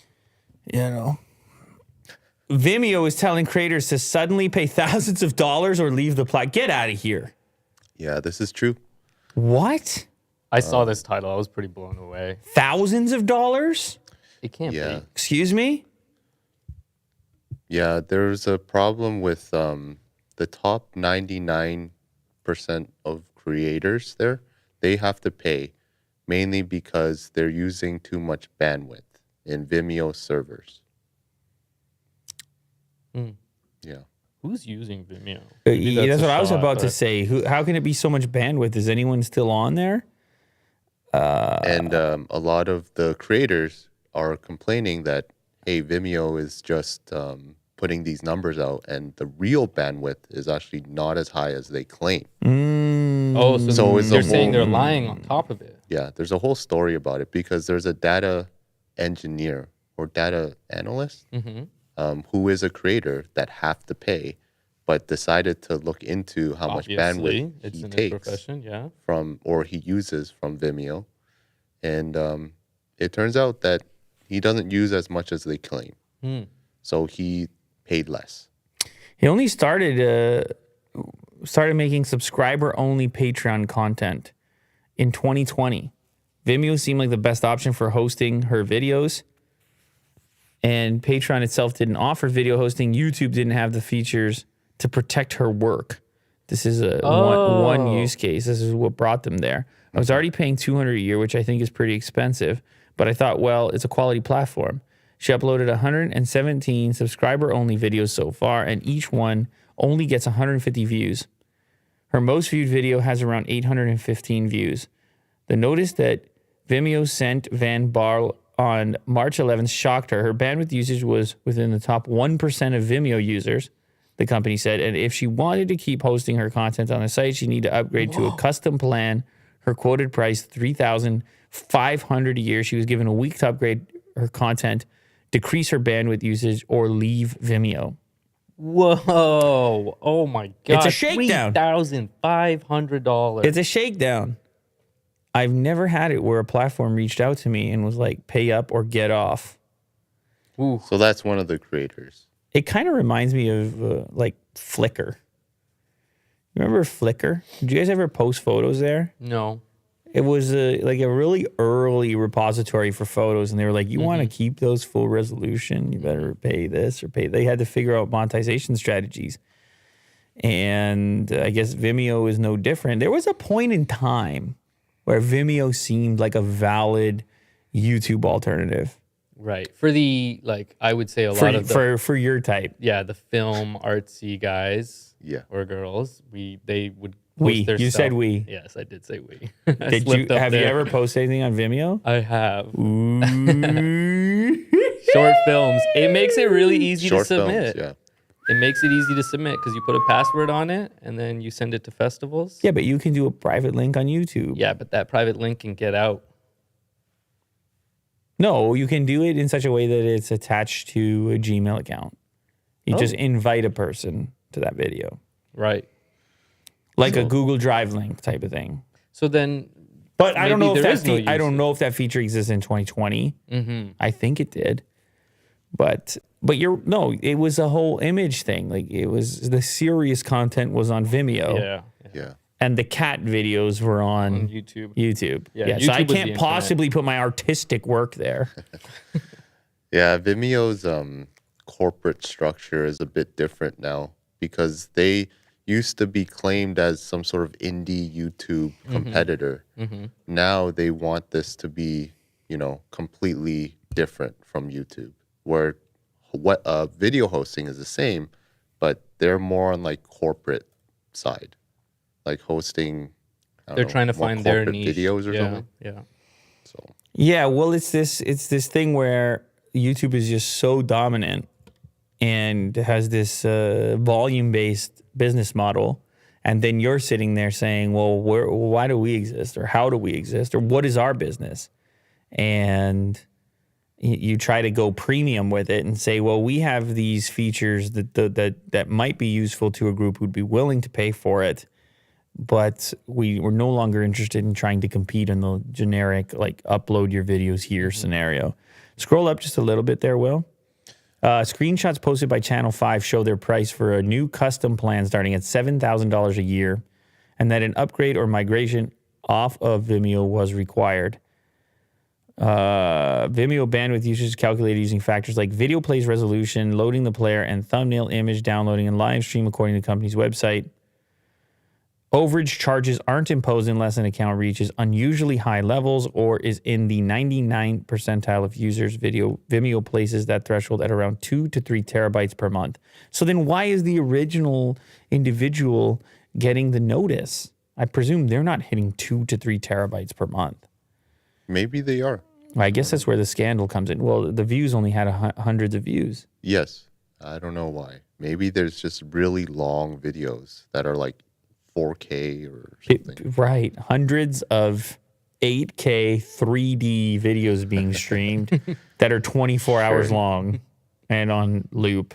Vimeo is telling creators to suddenly pay thousands of dollars or leave the platform. Get out of here. Yeah, this is true. What? I saw this title. I was pretty blown away. Thousands of dollars? It can't Yeah. be. Excuse me? Yeah, there's a problem with the top 99% of creators there. They have to pay mainly because they're using too much bandwidth in Vimeo servers. Yeah. Who's using Vimeo? That's what I was about to but- say. How can it be so much bandwidth? Is anyone still on there? And a lot of the creators are complaining that, hey, Vimeo is just putting these numbers out, and the real bandwidth is actually not as high as they claim. Oh, So it's a they're saying whole- they're lying on top of it. Yeah, there's a whole story about it because there's a data engineer or data analyst who is a creator that have to pay, but decided to look into how much Obviously, bandwidth it's he in his takes profession. Yeah. from or he uses from Vimeo, and it turns out that he doesn't use as much as they claim. So he paid less. He only started making subscriber-only Patreon content in 2020. Vimeo seemed like the best option for hosting her videos, and Patreon itself didn't offer video hosting. YouTube didn't have the features to protect her work. This is one use case. This is what brought them there. I was already paying $200 a year, which I think is pretty expensive, but I thought, well, it's a quality platform. She uploaded 117 subscriber-only videos so far, and each one only gets 150 views. Her most viewed video has around 815 views. The notice that Vimeo sent Van Baarle on March 11th shocked her. Her bandwidth usage was within the top 1% of Vimeo users, the company said, and if she wanted to keep hosting her content on the site, she'd need to upgrade to a custom plan. Her quoted price, $3,500 a year. She was given a week to upgrade her content, decrease her bandwidth usage, or leave Vimeo. Whoa. Oh my God. It's a shakedown. $3,500. It's a shakedown. I've never had it where a platform reached out to me and was like, pay up or get off. Ooh. So that's one of the creators. It kind of reminds me of like Flickr. Remember Flickr? Did you guys ever post photos there? No. It was like a really early repository for photos, and they were like, you want to keep those full resolution, you better pay this or pay. They had to figure out monetization strategies. And I guess Vimeo is no different. There was a point in time where Vimeo seemed like a valid YouTube alternative. Right. For the, like, I would say a lot of the... For your type. Yeah, the film artsy guys or girls, they would post their you stuff. said we. Yes, I did say we. Did you have you ever posted anything on Vimeo? I have. Ooh. Short films. It makes it really easy Short to submit. films, It makes it easy to submit because you put a password on it and then you send it to festivals. Yeah, but you can do a private link on YouTube. Yeah, but that private link can get out. No, you can do it in such a way that it's attached to a Gmail account. You just invite a person to that video. Right. Like a Google Drive link type of thing. So then, but I don't know if that I don't know if that feature exists in 2020. I think it did. But it was a whole image thing. Like it was the serious content was on Vimeo. Yeah. And the cat videos were on YouTube. Yeah, YouTube so I was can't the possibly put my artistic work there. Yeah, Vimeo's corporate structure is a bit different now because they used to be claimed as some sort of indie YouTube competitor. Now they want this to be, completely different from YouTube, where what video hosting is the same, but they're more on like corporate side, like hosting. They're trying to find their niche videos or something. Yeah. So Yeah, well, it's this thing where YouTube is just so dominant and has this volume-based business model, and then you're sitting there saying, well, why do we exist, or how do we exist, or what is our business? And you try to go premium with it and say, well, we have these features that might be useful to a group who'd be willing to pay for it, but we're no longer interested in trying to compete in the generic, like, upload your videos here scenario. Scroll up just a little bit there, Will. Screenshots posted by Channel 5 show their price for a new custom plan starting at $7,000 a year, and that an upgrade or migration off of Vimeo was required. Vimeo bandwidth usage is calculated using factors like video plays resolution, loading the player, and thumbnail image downloading and live stream according to the company's website. Overage charges aren't imposed unless an account reaches unusually high levels or is in the 99th percentile of users. Vimeo places that threshold at around 2 to 3 terabytes per month. So then why is the original individual getting the notice? I presume they're not hitting 2 to 3 terabytes per month. maybe they are. I guess that's where the scandal comes in. Well, the views only had hundreds of views. Yes. I don't know why. Maybe there's just really long videos that are like 4K or something. Right. Hundreds of 8K 3D videos being streamed that are 24 hours long and on loop.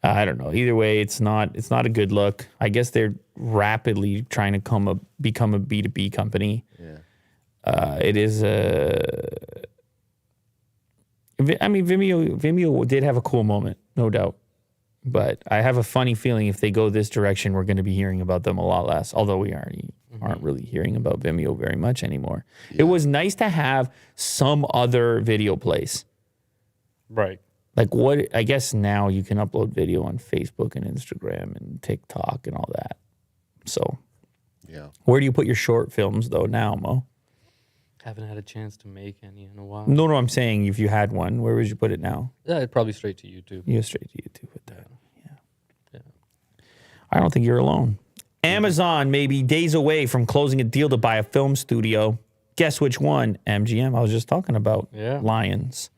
I don't know. Either way, it's not a good look. I guess they're rapidly trying to become a B2B company. Yeah. It is Vimeo did have a cool moment, no doubt. But I have a funny feeling if they go this direction, we're going to be hearing about them a lot less, although we already aren't really hearing about Vimeo very much anymore. Yeah. It was nice to have some other video place. Right. Like what, I guess now you can upload video on Facebook and Instagram and TikTok and all that. So, yeah. Where do you put your short films though now, Mo? Haven't had a chance to make any in a while. No, I'm saying if you had one, where would you put it now? Yeah, probably straight to YouTube. You go straight to YouTube with that. Yeah. I don't think you're alone. Amazon may be days away from closing a deal to buy a film studio. Guess which one? MGM. I was just talking about Lions.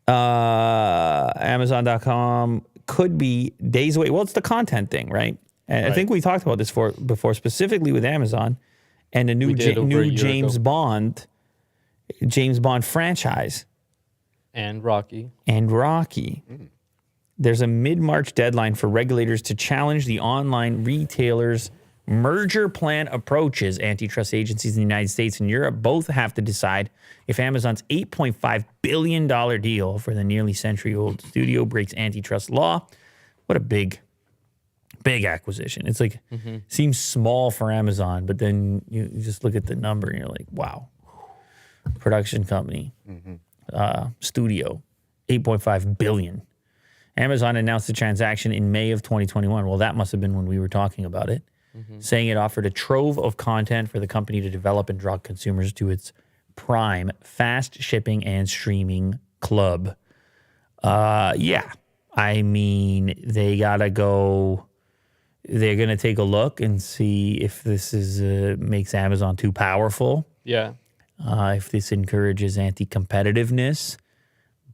Amazon.com could be days away. Well, it's the content thing, right? And I think we talked about this before, specifically with Amazon and the new James Bond franchise. And Rocky. There's a mid-March deadline for regulators to challenge the online retailers' merger plan approaches. Antitrust agencies in the United States and Europe both have to decide if Amazon's $8.5 billion deal for the nearly century-old studio breaks antitrust law. What a big acquisition. It's like, seems small for Amazon, but then you just look at the number and you're like, wow. Production company, studio, $8.5 billion. Amazon announced the transaction in May of 2021. Well, that must have been when we were talking about it, saying it offered a trove of content for the company to develop and draw consumers to its Prime fast shipping and streaming club. I mean, they gotta go. They're gonna take a look and see if this makes Amazon too powerful. Yeah. If this encourages anti-competitiveness.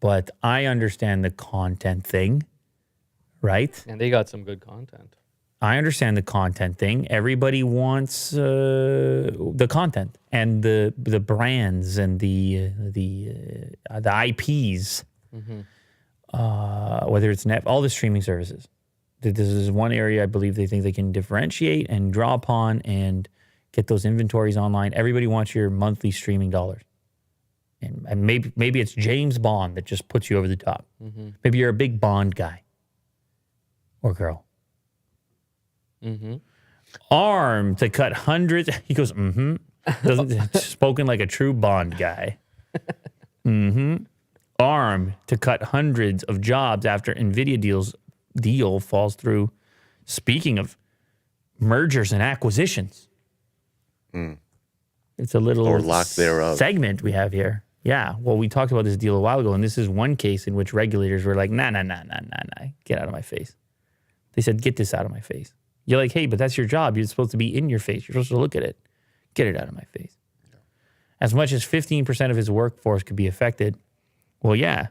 But I understand the content thing, right? And they got some good content. I understand the content thing. Everybody wants the content and the brands and the IPs, whether it's all the streaming services. This is one area I believe they think they can differentiate and draw upon and get those inventories online. Everybody wants your monthly streaming dollars. And maybe it's James Bond that just puts you over the top. Maybe you're a big Bond guy or girl. Arm to cut hundreds. He goes, spoken like a true Bond guy. Arm to cut hundreds of jobs after NVIDIA deal falls through. Speaking of mergers and acquisitions. It's a little or lack thereof segment we have here. Yeah, well, we talked about this deal a while ago, and this is one case in which regulators were like, nah, get out of my face. They said, get this out of my face. You're like, hey, but that's your job. You're supposed to be in your face. You're supposed to look at it. Get it out of my face. Yeah. As much as 15% of his workforce could be affected, well, yeah.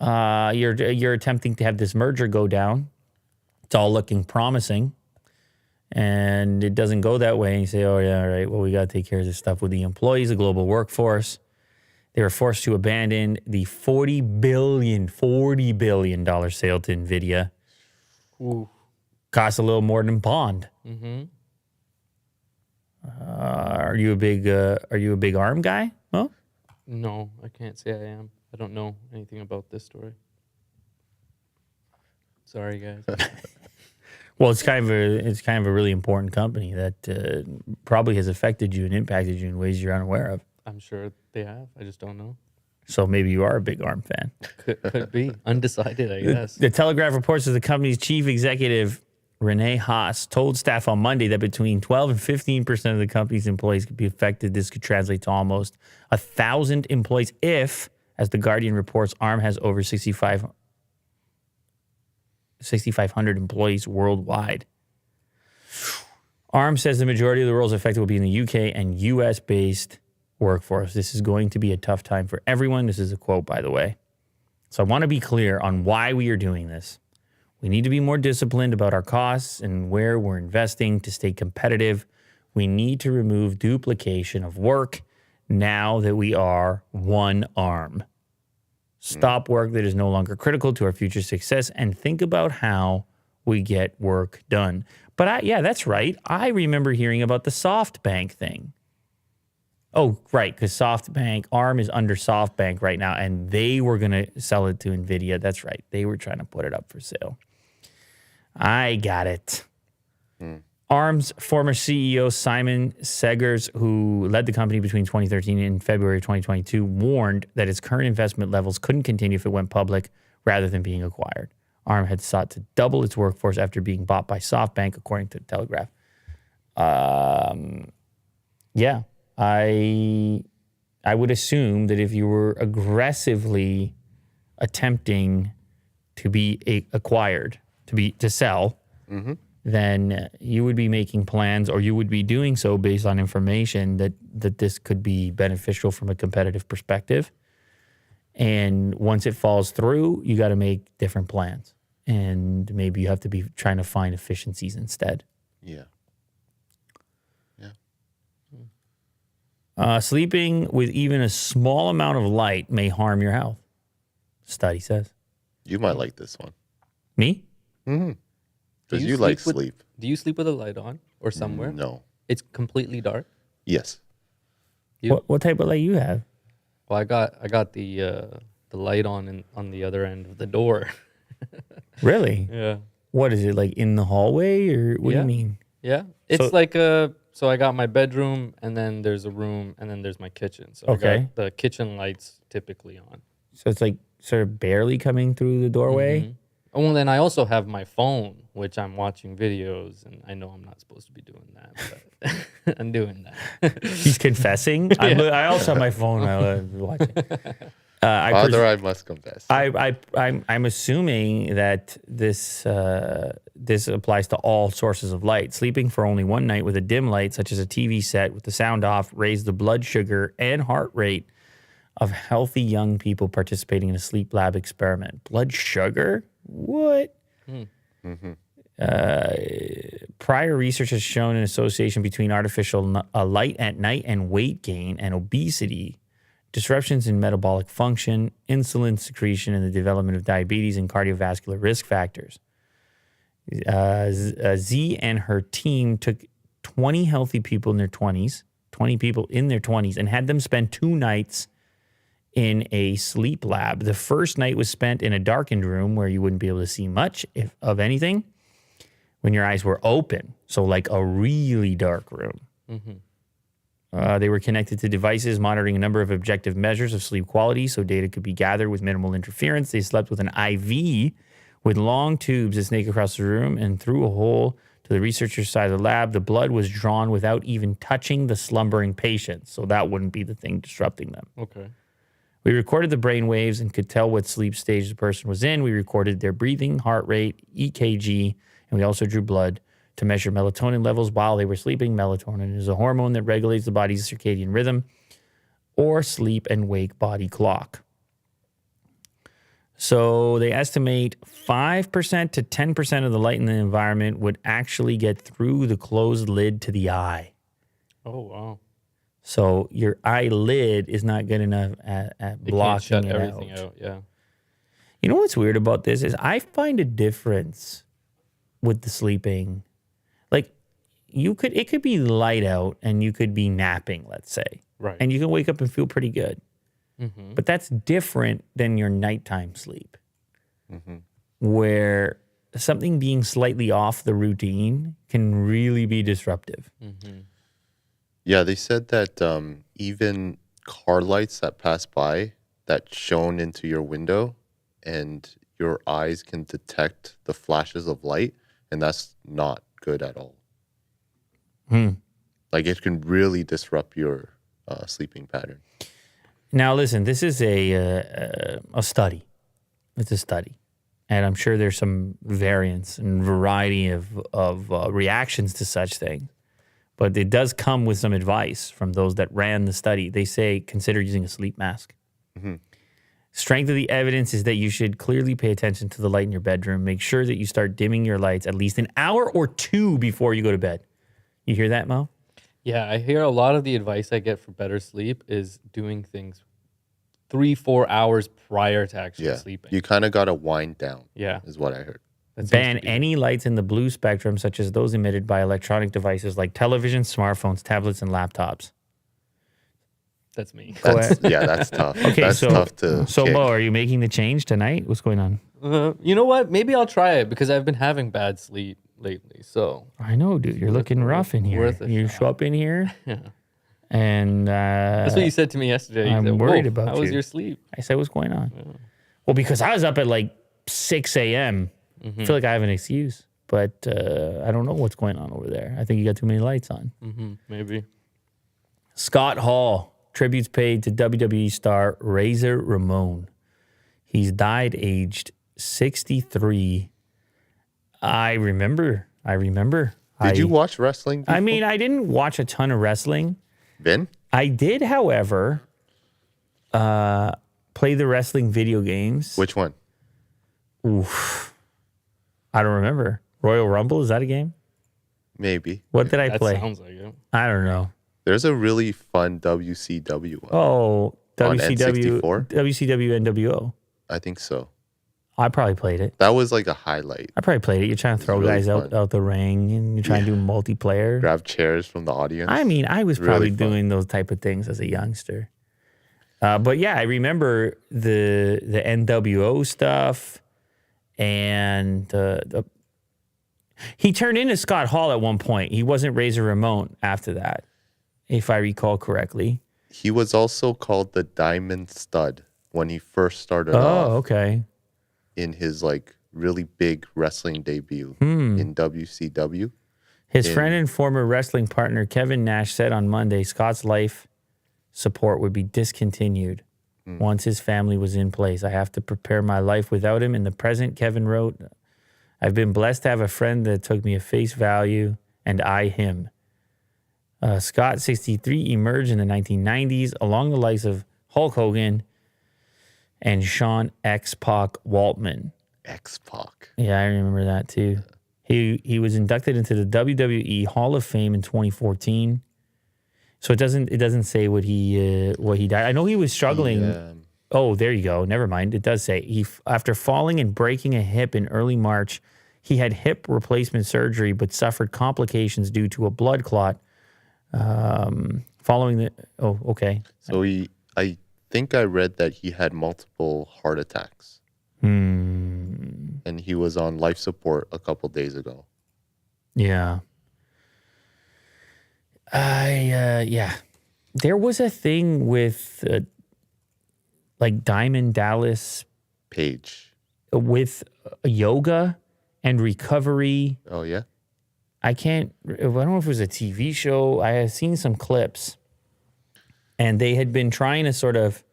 You're attempting to have this merger go down. It's all looking promising. And it doesn't go that way. And you say, oh, yeah, all right, well, we got to take care of this stuff with the employees, the global workforce. They were forced to abandon the $40 billion sale to NVIDIA. Ooh. Costs a little more than Bond. Are you a big ARM guy? Huh? No, I can't say I am. I don't know anything about this story. Sorry, guys. Well, it's kind of a really important company that probably has affected you and impacted you in ways you're unaware of. I'm sure they have. I just don't know. So maybe you are a big ARM fan. Could be. Undecided, I guess. The Telegraph reports that the company's chief executive, Renee Haas, told staff on Monday that between 12 and 15% of the company's employees could be affected. This could translate to almost 1,000 employees if, as The Guardian reports, ARM has over 6,500 employees worldwide. ARM says the majority of the roles affected will be in the UK and US-based workforce. This is going to be a tough time for everyone. This is a quote, by the way. So I want to be clear on why we are doing this. We need to be more disciplined about our costs and where we're investing to stay competitive. We need to remove duplication of work now that we are one ARM. Stop work that is no longer critical to our future success and think about how we get work done. But yeah, that's right. I remember hearing about the SoftBank thing. Oh, right, because SoftBank, ARM is under SoftBank right now, and they were going to sell it to NVIDIA. That's right. They were trying to put it up for sale. I got it. ARM's former CEO, Simon Segars, who led the company between 2013 and February 2022, warned that its current investment levels couldn't continue if it went public rather than being acquired. ARM had sought to double its workforce after being bought by SoftBank, according to the Telegraph. Yeah. I would assume that if you were aggressively attempting to be acquired, to sell, then you would be making plans, or you would be doing so based on information that this could be beneficial from a competitive perspective. And once it falls through, you got to make different plans. And maybe you have to be trying to find efficiencies instead. Yeah. Sleeping with even a small amount of light may harm your health, study says. You might like this one. Me? Mm-hmm. Do Because you you like sleep sleep. Do you sleep with a light on or somewhere? No. It's completely dark. Yes. You? What type of light you have? Well, I got the light on the other end of the door. Really? Yeah. What is it, like in the hallway, or what do Yeah. you mean? Yeah. It's So- like so I got my bedroom, and then there's a room, and then there's my kitchen. So I Okay. got the kitchen lights typically on. So it's like sort of barely coming through the doorway? Mhm. Oh, well, then I also have my phone, which I'm watching videos, and I know I'm not supposed to be doing that, but I'm doing that. He's confessing. I also have my phone. I watch it. Father, I must confess. I'm assuming that this applies to all sources of light. Sleeping for only one night with a dim light, such as a TV set with the sound off, raised the blood sugar and heart rate of healthy young people participating in a sleep lab experiment. Blood sugar? What? Prior research has shown an association between artificial light at night and weight gain and obesity, disruptions in metabolic function, insulin secretion, and the development of diabetes and cardiovascular risk factors. Z and her team took 20 healthy people in their 20s, 20 people in their 20s, and had them spend 2 nights in a sleep lab. The first night was spent in a darkened room where you wouldn't be able to see much, if of anything, when your eyes were open. So like a really dark room. They were connected to devices monitoring a number of objective measures of sleep quality so data could be gathered with minimal interference. They slept with an IV with long tubes that snake across the room, and through a hole to the researcher's side of the lab, the blood was drawn without even touching the slumbering patients. So that wouldn't be the thing disrupting them. Okay. We recorded the brain waves and could tell what sleep stage the person was in. We recorded their breathing, heart rate, EKG, and we also drew blood to measure melatonin levels while they were sleeping. Melatonin is a hormone that regulates the body's circadian rhythm or sleep and wake body clock. So they estimate 5% to 10% of the light in the environment would actually get through the closed lid to the eye. Oh, wow. So your eyelid is not good enough at It blocking can't shut it everything out. out. Yeah. You know what's weird about this is I find a difference with the sleeping. Like it could be light out and you could be napping, let's say. Right. And you can wake up and feel pretty good. But that's different than your nighttime sleep, where something being slightly off the routine can really be disruptive. Yeah, they said that even car lights that pass by that shone into your window, and your eyes can detect the flashes of light, and that's not good at all. Like it can really disrupt your sleeping pattern. Now, listen, this is a study. It's a study. And I'm sure there's some variance and variety of reactions to such things. But it does come with some advice from those that ran the study. They say, consider using a sleep mask. Strength of the evidence is that you should clearly pay attention to the light in your bedroom. Make sure that you start dimming your lights at least an hour or 2 before you go to bed. You hear that, Mo? Yeah, I hear a lot of the advice I get for better sleep is doing things 3-4 hours prior to actually sleeping. You kind of got to wind down. Yeah. Is what I heard. That seems Ban to be- any lights in the blue spectrum, such as those emitted by electronic devices like televisions, smartphones, tablets, and laptops. That's me. That's tough. Okay, That's tough to So kick. Mo, are you making the change tonight? What's going on? You know what? Maybe I'll try it because I've been having bad sleep lately. So I know, dude. You're looking rough in here. worth a You shot. show up in here, yeah. and That's what you said to me yesterday. You I'm said, worried "Whoa, about how was you." your sleep? I said, "What's going on?" Well, because I was up at like 6 a.m. I feel like I have an excuse, but I don't know what's going on over there. I think you got too many lights on. Maybe. Scott Hall, tributes paid to WWE star Razor Ramon. He's died aged 63. I remember I remember. Did you watch wrestling before? I mean, I didn't watch a ton of wrestling. Vin? I did, however, play the wrestling video games. Which one? Oof. I don't remember. Royal Rumble, is that a game? Maybe. What did I That play? sounds like it. I don't know. There's a really fun WCW one. Oh, On WCW, N64? WCW NWO. I think so. I probably played it. That was like a highlight. I probably played it. You're trying to throw really guys fun. out the ring and you're trying to do multiplayer. Grab chairs from the audience. I mean, I was Really probably fun. doing those type of things as a youngster. But yeah, I remember the NWO stuff, and he turned into Scott Hall at one point. He wasn't Razor Ramon after that, if I recall correctly. He was also called the Diamond Stud when he first started Oh, off okay. in his like really big wrestling debut Hmm. in WCW. His friend and former wrestling partner Kevin Nash said on Monday Scott's life support would be discontinued once his family was in place. I have to prepare my life without him. In the present, Kevin wrote, I've been blessed to have a friend that took me at face value, and I him. Scott, 63, emerged in the 1990s along the likes of Hulk Hogan and Sean X-Pac Waltman. X-Pac. Yeah, I remember that too. He was inducted into the WWE Hall of Fame in 2014. So it doesn't say what he died. I know he was struggling. Oh, there you go. Never mind. It does say after falling and breaking a hip in early March, he had hip replacement surgery but suffered complications due to a blood clot. Following the okay. So I think I read that he had multiple heart attacks. And he was on life support a couple days ago. Yeah. Yeah. There was a thing with like Diamond Dallas Page. with yoga and recovery. Oh, yeah? I don't know if it was a TV show. I had seen some clips, and they had been trying to sort of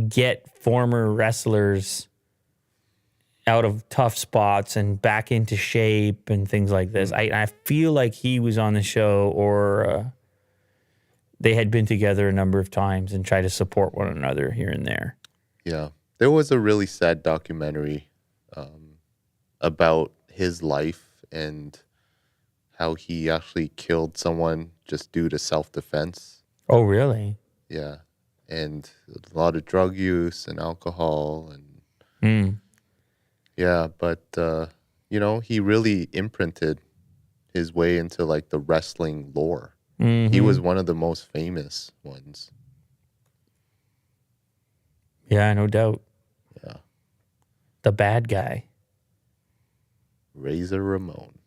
get former wrestlers out of tough spots and back into shape and things like this. I feel like he was on the show, or they had been together a number of times and tried to support one another here and there. Yeah. There was a really sad documentary about his life and how he actually killed someone just due to self-defense. Oh, really? Yeah. And a lot of drug use and alcohol. And yeah, but, he really imprinted his way into like the wrestling lore. He was one of the most famous ones. Yeah, no doubt. Yeah. The bad guy. Razor Ramon.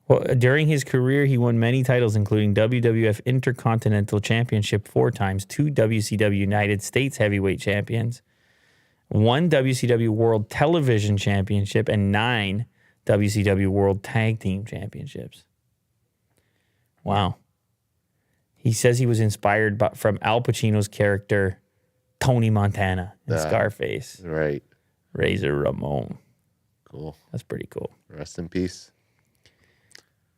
Well, during his career, he won many titles, including WWF Intercontinental Championship 4 times, 2 WCW United States Heavyweight Champions, 1 WCW World Television Championship, and 9 WCW World Tag Team Championships. Wow. He says he was inspired from Al Pacino's character, Tony Montana, in Scarface. Right. Razor Ramon. Cool. That's pretty cool. Rest in peace.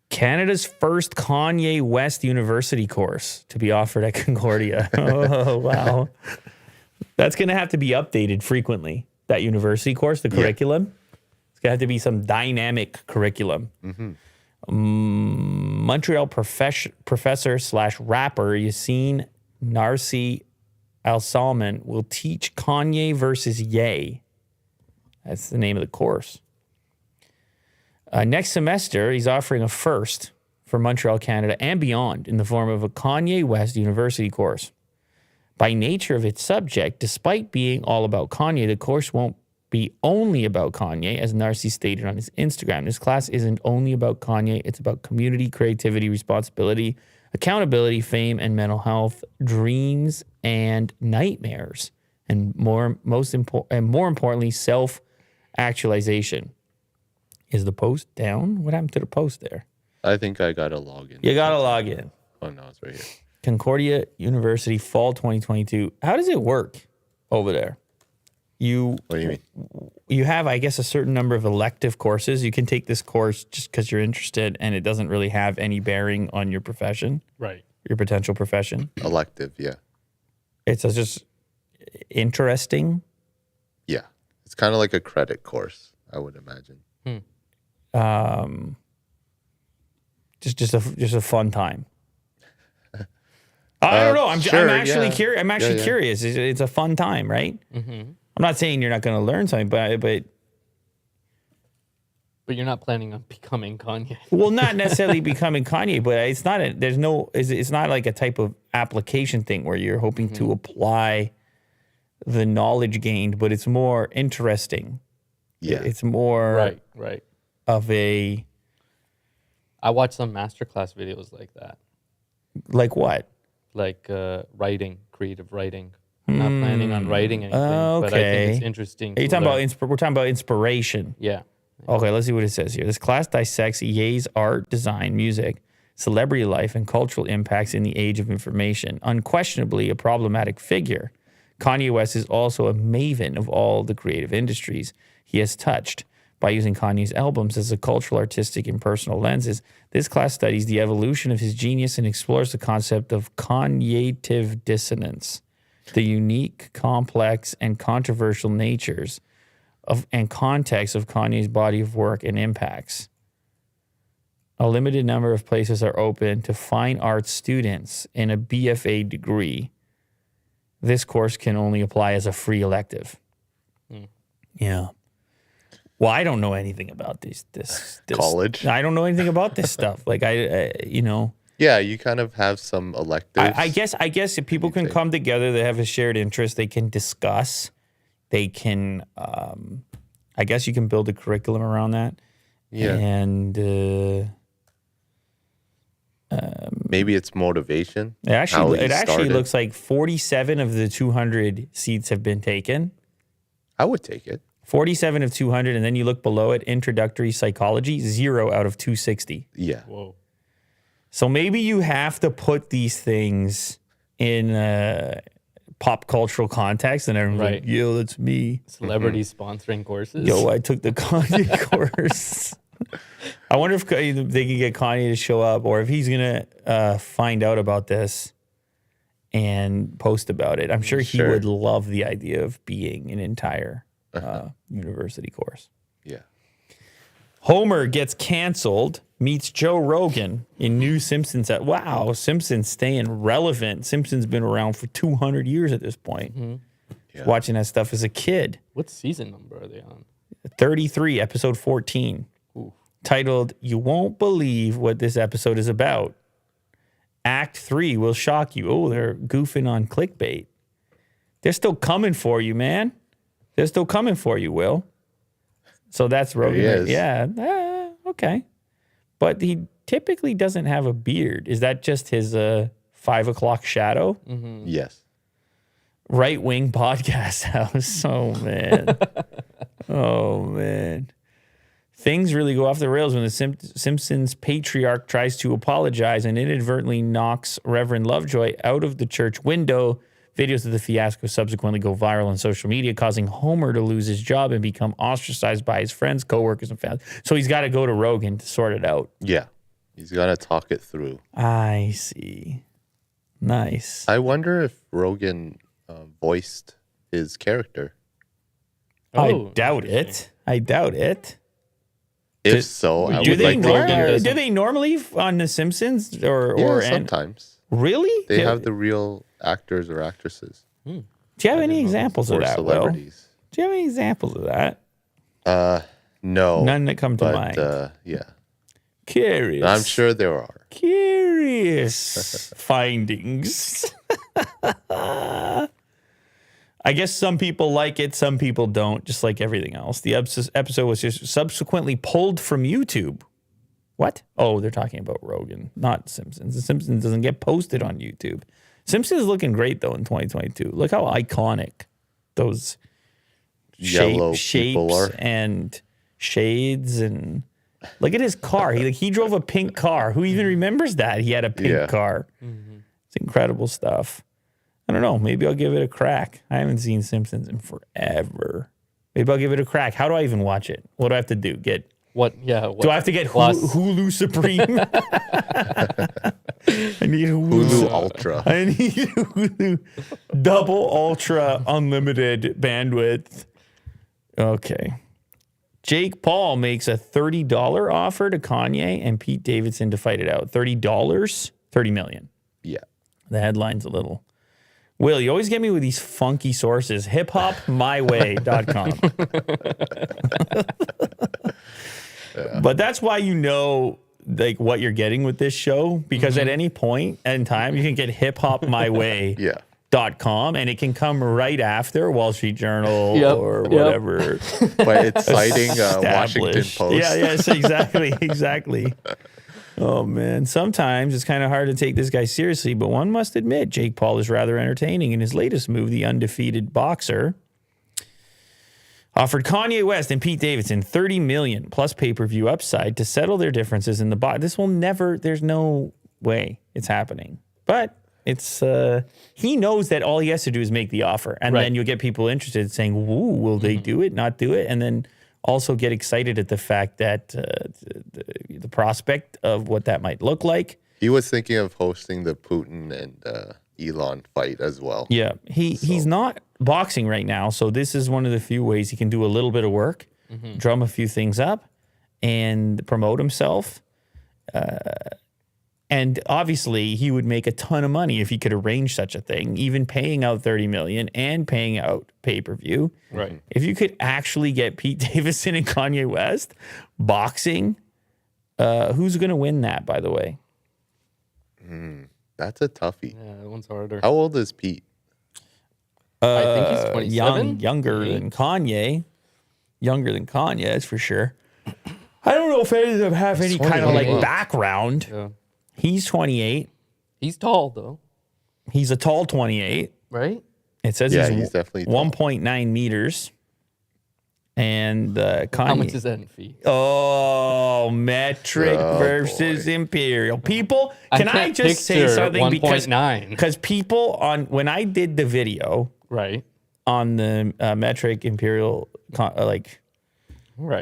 Canada's first Kanye West university course to be offered at Concordia. Oh, wow. That's going to have to be updated frequently, that university course, the curriculum. It's going to have to be some dynamic curriculum. Montreal professor / rapper Yassine Narsi Al-Salman will teach Kanye versus Ye. That's the name of the course. Next semester, he's offering a first for Montreal, Canada, and beyond in the form of a Kanye West university course. By nature of its subject, despite being all about Kanye, the course won't be only about Kanye, as Narcy stated on his Instagram. This class isn't only about Kanye. It's about community, creativity, responsibility, accountability, fame, and mental health, dreams and nightmares, and more importantly, self-actualization. Is the post down? What happened to the post there? I think I got to log in. You got to log in. Oh, no, it's right here. Concordia University, fall 2022. How does it work over there? What do you mean? you have, I guess, a certain number of elective courses. You can take this course just because you're interested, and it doesn't really have any bearing on your profession, Right. your potential profession. Elective, yeah. It's just interesting. Yeah. It's kind of like a credit course, I would imagine. Just a fun time. I don't know. I'm actually curious. I'm actually curious. It's a fun time, right? I'm not saying you're not going to learn something, but you're not planning on becoming Kanye. well, not necessarily becoming Kanye, but it's not. It's not like a type of application thing where you're hoping to apply the knowledge gained, but it's more interesting. Yeah. It's more Right. of a I watched some masterclass videos like that. like what? Like writing, creative writing. I'm not planning on writing anything, but I think it's interesting. Are you talking about we're talking about inspiration. Yeah. Okay, let's see what it says here. This class dissects Ye's art, design, music, celebrity life, and cultural impacts in the age of information. Unquestionably a problematic figure, Kanye West is also a maven of all the creative industries he has touched. By using Kanye's albums as a cultural, artistic, and personal lenses, this class studies the evolution of his genius and explores the concept of cognitive dissonance, the unique, complex, and controversial natures and context of Kanye's body of work and impacts. A limited number of places are open to fine arts students in a BFA degree. This course can only apply as a free elective. Yeah. Well, I don't know anything about this College. I don't know anything about this stuff. Like Yeah, you kind of have some electives. I guess if people can come together, they have a shared interest, they can discuss, they can, I guess you can build a curriculum around that. Yeah. And maybe it's motivation. it actually looks like 47 of the 200 seats have been taken. I would take it. 47 of 200, and then you look below it, introductory psychology, 0 out of 260. Yeah. Whoa. So maybe you have to put these things in pop cultural context, and everyone's like, yo, that's me. Celebrities sponsoring courses. Yo, I took the Kanye course. I wonder if they can get Kanye to show up, or if he's going to find out about this and post about it. I'm sure he would love the idea of being an entire university course. Yeah. Homer gets canceled, meets Joe Rogan in new Simpsons. Wow, Simpsons staying relevant. Simpsons been around for 200 years at this point. Yeah. Watching that stuff as a kid. What season number are they on? 33, episode 14. Ooh. Titled, You Won't Believe What This Episode Is About. Act 3 will shock you. Oh, they're goofing on clickbait. They're still coming for you, man. They're still coming for you, Will. So that's Rogan. Yeah. Okay. But he typically doesn't have a beard. Is that just his 5 o'clock shadow? Yes. Right wing podcast house. Oh, man. Oh, man. Things really go off the rails when the Simpsons patriarch tries to apologize and inadvertently knocks Reverend Lovejoy out of the church window. Videos of the fiasco subsequently go viral on social media, causing Homer to lose his job and become ostracized by his friends, coworkers, and family. So he's got to go to Rogan to sort it out. Yeah. He's got to talk it through. I see. Nice. I wonder if Rogan voiced his character. I doubt it. If so, I do would like to hear. do they normally on The Simpsons Yeah, sometimes. Really? They have the real actors or actresses. Do you have any examples of Or that, Will? celebrities. Do you have any examples of that? No. None that come to but, mind. Yeah. Curious. I'm sure there are. Curious findings. I guess some people like it, some people don't, just like everything else. The episode was just subsequently pulled from YouTube. What? Oh, they're talking about Rogan, not Simpsons. The Simpsons doesn't get posted on YouTube. Simpsons is looking great, though, in 2022. Look how iconic those Yellow shapes people are. and shades and... Look at his car. He drove a pink car. Who even remembers that? He had a pink car. It's incredible stuff. I don't know. Maybe I'll give it a crack. I haven't seen Simpsons in forever. Maybe I'll give it a crack. How do I even watch it? What do I have to do? What? Yeah. What, Do I have to get Hulu Supreme? I need Hulu Ultra. I need Hulu double ultra unlimited bandwidth. Okay. Jake Paul makes a $30 offer to Kanye and Pete Davidson to fight it out. $30? $30 million. Yeah. The headline's a little. Will, you always get me with these funky sources. hiphopmyway.com. But that's why you know like what you're getting with this show, because at any point in time you can get hiphopmyway.com and it can come right after Wall Street Journal or whatever. But it's citing Washington Post. Yeah, yes, exactly. Oh, man. Sometimes it's kind of hard to take this guy seriously, but one must admit Jake Paul is rather entertaining. In his latest move, the undefeated boxer offered Kanye West and Pete Davidson $30 million plus pay-per-view upside to settle their differences in the box. This will never, there's no way it's happening. But it's, he knows that all he has to do is make the offer. And then you'll get people interested saying, "Ooh, will they do it, not do it?" And then also get excited at the fact that the prospect of what that might look like. He was thinking of hosting the Putin and Elon fight as well. Yeah, he's not boxing right now, so this is one of the few ways he can do a little bit of work, drum a few things up, and promote himself. And obviously, he would make a ton of money if he could arrange such a thing, even paying out $30 million and paying out pay-per-view. Right. If you could actually get Pete Davidson and Kanye West boxing, who's going to win that, by the way? That's a toughie. Yeah, that one's harder. How old is Pete? I think he's 27. Younger than Kanye. Younger than Kanye, that's for sure. I don't know if any of them have any kind of like background. Yeah. He's 28. He's tall, though. He's a tall 28. Right? It says He's definitely tall. 1.9 meters. And Kanye. How much is that in feet? Oh, metric versus imperial. People, can I just say something? 1.9. Because people when I did the video on the metric imperial,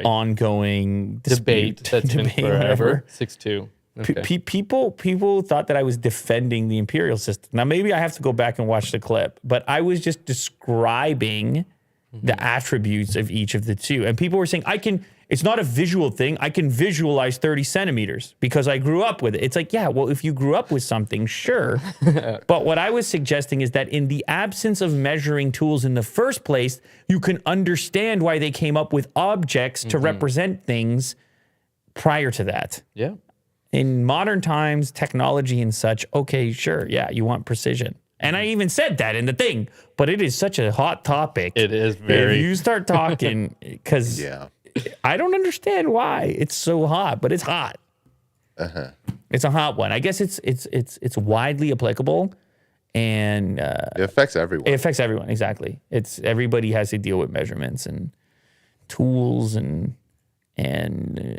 ongoing Debate that's been forever. 6'2". Okay. People thought that I was defending the imperial system. Now, maybe I have to go back and watch the clip, but I was just describing the attributes of each of the two. And people were saying, it's not a visual thing. I can visualize 30 centimeters because I grew up with it. It's like, yeah, well, if you grew up with something, sure. But what I was suggesting is that in the absence of measuring tools in the first place, you can understand why they came up with objects to represent things prior to that. Yeah. In modern times, technology and such, okay, sure, yeah, you want precision. And I even said that in the thing, but it is such a hot topic. It is very. If you start talking, because I don't understand why it's so hot, but it's hot. It's a hot one. I guess it's widely applicable, and it affects everyone. It affects everyone, exactly. Everybody has to deal with measurements and tools, and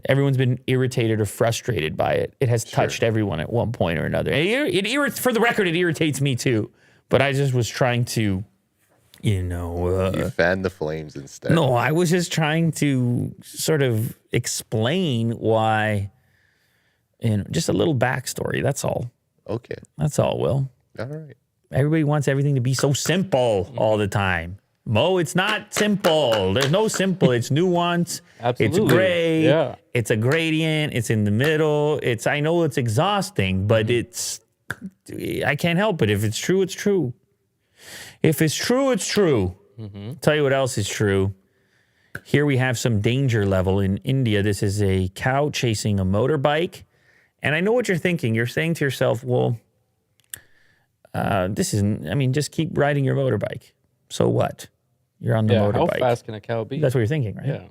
everyone's been irritated or frustrated by it. It has touched everyone at one point or another. For the record, it irritates me too. But I just was trying to, you fan the flames instead. No, I was just trying to sort of explain why, just a little backstory. That's all. Okay. That's all, Will. All right. Everybody wants everything to be so simple all the time. Mo, it's not simple. There's no simple. It's nuance. Absolutely. It's gray. Yeah. It's a gradient. It's in the middle. I know it's exhausting, but I can't help it. If it's true, it's true. If it's true, it's true. Tell you what else is true. Here we have some danger level in India. This is a cow chasing a motorbike. And I know what you're thinking. You're saying to yourself, well, just keep riding your motorbike. So what? You're on the motorbike. How fast can a cow be? That's what you're thinking, right? Yeah.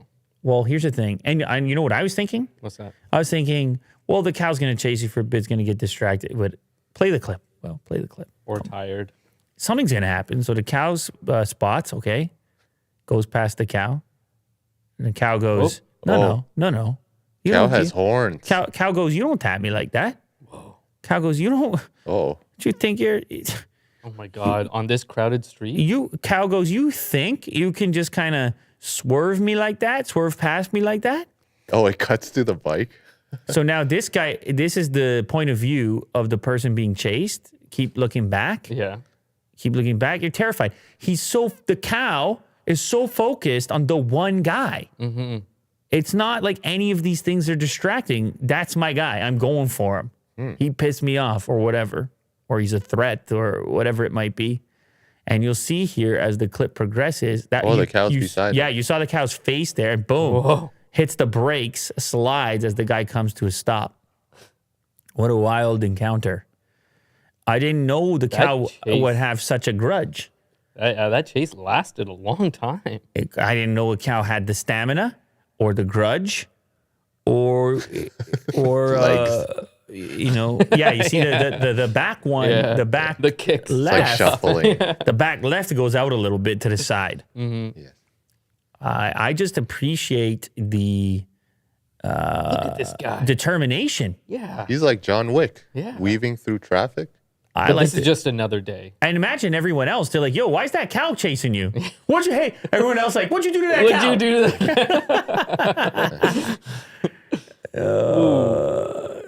Well, here's the thing. And you know what I was thinking? What's that? I was thinking, well, the cow's going to chase you for a bit. It's going to get distracted. But play the clip. Well, play the clip. Or tired. Something's going to happen. So the cow's spots, okay, goes past the cow. And the cow goes, no. Cow has horns. Cow goes, you don't tap me like that. Whoa. Cow goes, you don't. Oh. Do you think you're... Oh my God! On this crowded street, Cow goes, you think you can just kind of swerve me like that, swerve past me like that. Oh, it cuts to the bike. So now this is the point of view of the person being chased. Keep looking back. Yeah. Keep looking back. You're terrified. The cow is so focused on the one guy. Mm-hmm. It's not like any of these things are distracting. That's my guy. I'm going for him. He pissed me off or whatever, or he's a threat or whatever it might be. And you'll see here as the clip progresses that the cow's beside him. you saw the cow's face there, and boom. Whoa. Hits the brakes, slides as the guy comes to a stop. What a wild encounter. I didn't know the cow would have such a grudge. That chase lasted a long time. I didn't know a cow had the stamina or the grudge or you see the back one, the kicks. left, Like shuffling. the back left goes out a little bit to the side. Mm-hmm. Yes. I just appreciate the Look at this guy. determination. Yeah. He's like John Wick, Yeah. weaving through traffic. I like This is just another day. and imagine everyone else. They're like, "Yo, why is that cow chasing you? Hey, everyone else like, what'd you do to that cow? What'd you do to that?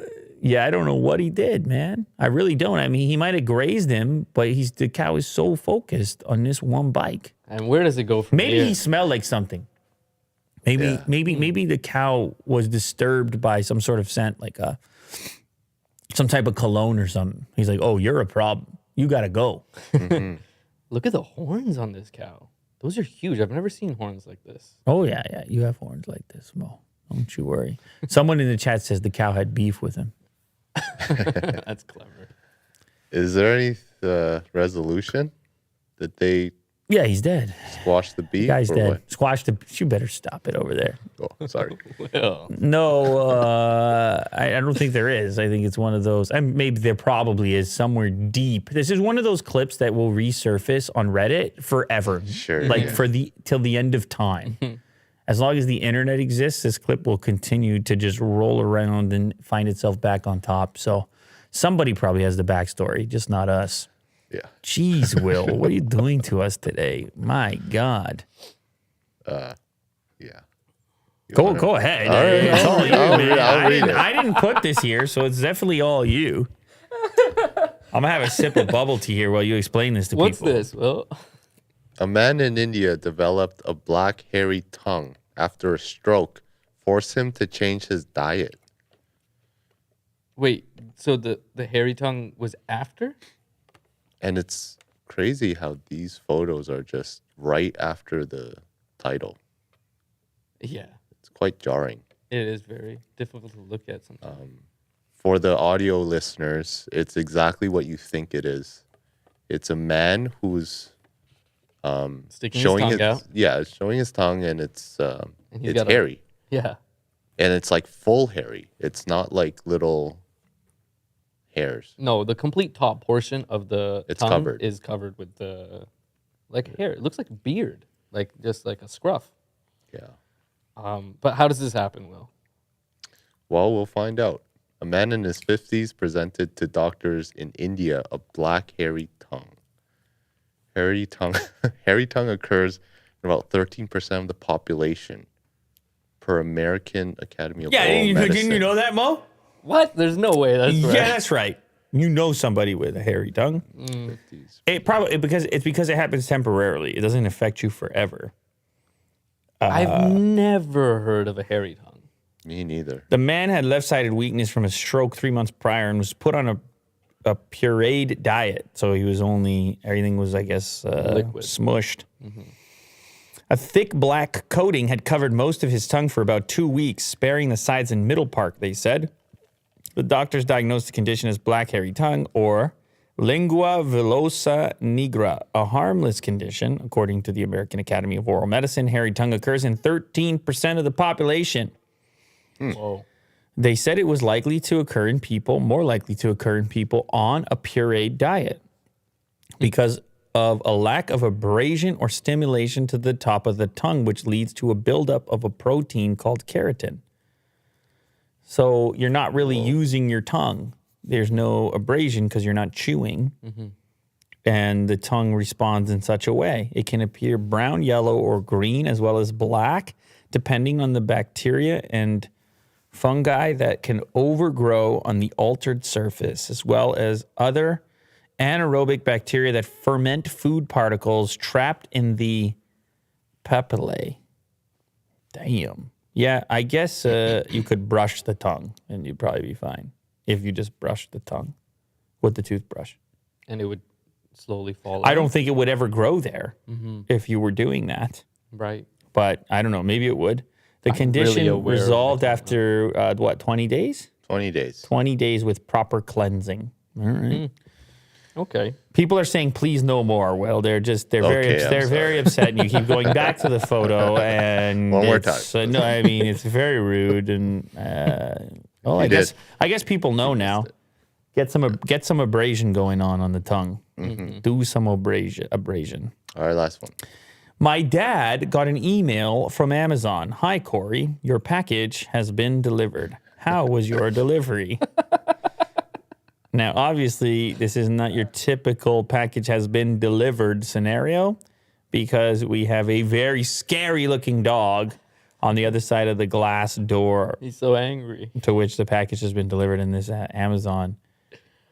Yeah, I don't know what he did, man. I really don't. I mean, he might have grazed him, but the cow is so focused on this one bike. And where does it go from Maybe here? he smelled like something. Maybe the cow was disturbed by some sort of scent, like some type of cologne or something. He's like, "Oh, you're a problem. You gotta go." Look at the horns on this cow. Those are huge. I've never seen horns like this. Oh yeah. You have horns like this, Mo. Don't you worry. Someone in the chat says the cow had beef with him. That's clever. Is there any resolution that they Yeah, he's dead. squash the beef? Guy's or dead. what? Squash the. You better stop it over there. Oh, sorry. Well, No, I don't think there is. I think it's one of those, and maybe there probably is somewhere deep. This is one of those clips that will resurface on Reddit forever. Sure, Like yeah. till the end of time. As long as the internet exists, this clip will continue to just roll around and find itself back on top. So somebody probably has the backstory, just not us. Yeah. Jeez, Will, what are you doing to us today? My God. Yeah. Go ahead. All right, It's all you, I'll man. read- I'll read it. I didn't put this here, so it's definitely all you. I'm going to have a sip of bubble tea here while you explain this to what's people. this? Well, A man in India developed a black hairy tongue after a stroke forced him to change his diet. wait. So the hairy tongue was after? And it's crazy how these photos are just right after the title. Yeah. It's quite jarring. It is very difficult to look at sometimes. For the audio listeners, it's exactly what you think it is. It's a man who's Sticking his showing tongue out. Yeah, it's showing his tongue, and it's he's got a- hairy, Yeah. and it's like full hairy. It's not like little hairs. No, the complete top portion of the It's tongue covered. is covered with the hair. It looks like a beard, just like a scruff. Yeah. But how does this happen, Will? Well, we'll find out. A man in his 50s presented to doctors in India a black hairy tongue. Hairy tongue occurs in about 13% of the population per American Academy of Yeah, Oral Medicine. didn't you know that, Mo? What? There's no way that's right. Yeah, that's right. You know somebody with a hairy tongue. It probably because it happens temporarily. It doesn't affect you forever. I've never heard of a hairy tongue. Me neither. The man had left-sided weakness from a stroke 3 months prior and was put on a pureed diet. So he was everything was, I guess, Liquid. smushed. A thick black coating had covered most of his tongue for about 2 weeks, sparing the sides and middle part, they said. The doctors diagnosed the condition as black hairy tongue, or lingua villosa nigra, a harmless condition. According to the American Academy of Oral Medicine, hairy tongue occurs in 13% of the population. Whoa. They said it was more likely to occur in people on a pureed diet because of a lack of abrasion or stimulation to the top of the tongue, which leads to a buildup of a protein called keratin. So you're not really using your tongue. There's no abrasion because you're not chewing. and the tongue responds in such a way. It can appear brown, yellow, or green, as well as black, depending on the bacteria and fungi that can overgrow on the altered surface, as well as other anaerobic bacteria that ferment food particles trapped in the papillae. Damn. Yeah, I guess you could brush the tongue and you'd probably be fine if you just brushed the tongue with the toothbrush. And it would slowly fall I out. don't think it would ever grow there if you were doing that. Right. But I don't know. Maybe it would. The I'm condition really aware of it. resolved after, 20 days? 20 days. 20 days with proper cleansing. All right. Okay. People are saying, please no more. Well, they're Okay, I'm very upset, and you keep going back to the photo, and One more it's, no, I mean, it's very rude, and I guess people know now. Get some abrasion going on the tongue. Do some abrasion. All right, last one. My dad got an email from Amazon. Hi, Corey. Your package has been delivered. How was your delivery? Now, obviously, this is not your typical package has been delivered scenario because we have a very scary looking dog on the other side of the glass door He's so angry. to which the package has been delivered. And this Amazon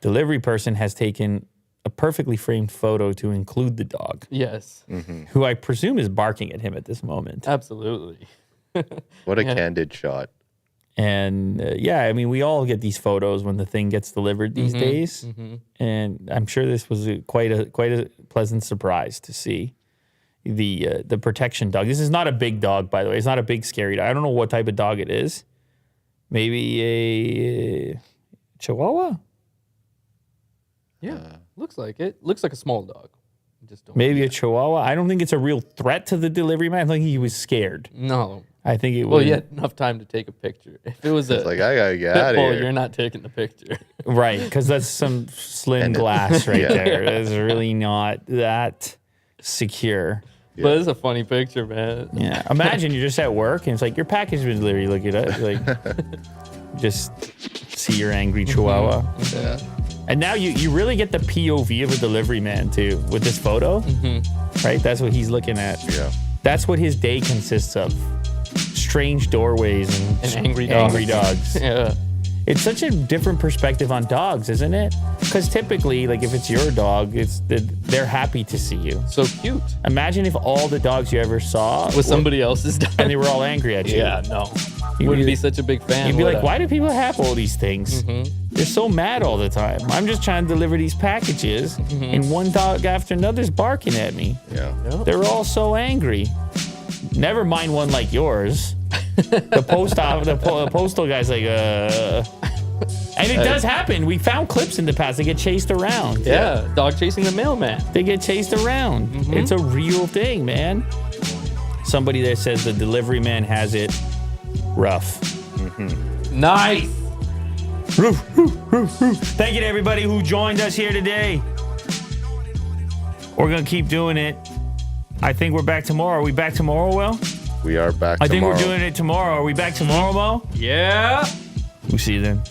delivery person has taken a perfectly framed photo to include the dog, Yes. who I presume is barking at him at this moment. Absolutely. What a candid shot. And I mean, we all get these photos when the thing gets delivered these days, and I'm sure this was quite a pleasant surprise to see the protection dog. This is not a big dog, by the way. It's not a big scary dog. I don't know what type of dog it is. Maybe a Chihuahua. Yeah. Looks like it. Looks like a small dog. Just don't. Maybe a Chihuahua. I don't think it's a real threat to the delivery man. I think he was scared. No. I think it was. Well, you had enough time to take a picture. If it was It's a like, I gotta get out pit of bull, here. you're not taking the picture. Right, because that's some slim And it- glass right Yeah. there. It's really not that secure. But it's a funny picture, man. Yeah. Imagine you're just at work and it's like your package has been delivered. You look it up, like just see your angry Chihuahua. Yeah. And now you really get the POV of a delivery man too with this photo, right? That's what he's looking at. Yeah. That's what his day consists of: strange doorways and angry dogs. Angry dogs. Yeah. It's such a different perspective on dogs, isn't it? Because typically, like if it's your dog, they're happy to see you. So cute. Imagine if all the dogs you ever saw With somebody else's dog. and they were all angry at you. Yeah, no. You'd Wouldn't be- be such a big fan. You'd be would like, I? why do people have all these things? They're so mad all the time. I'm just trying to deliver these packages, and one dog after another's barking at me. Yeah. No. They're all so angry. Never mind one like yours. The postal guy's like, And it does happen. We found clips in the past. They get chased around. Yeah, dog chasing the mailman. They get chased around. It's a real thing, man. Somebody there says the delivery man has it rough. Nice. Thank you to everybody who joined us here today. We're going to keep doing it. I think we're back tomorrow. Are we back tomorrow, Will? We are back I think tomorrow. we're doing it tomorrow. Are we back tomorrow, Mo? Yeah. We'll see you then.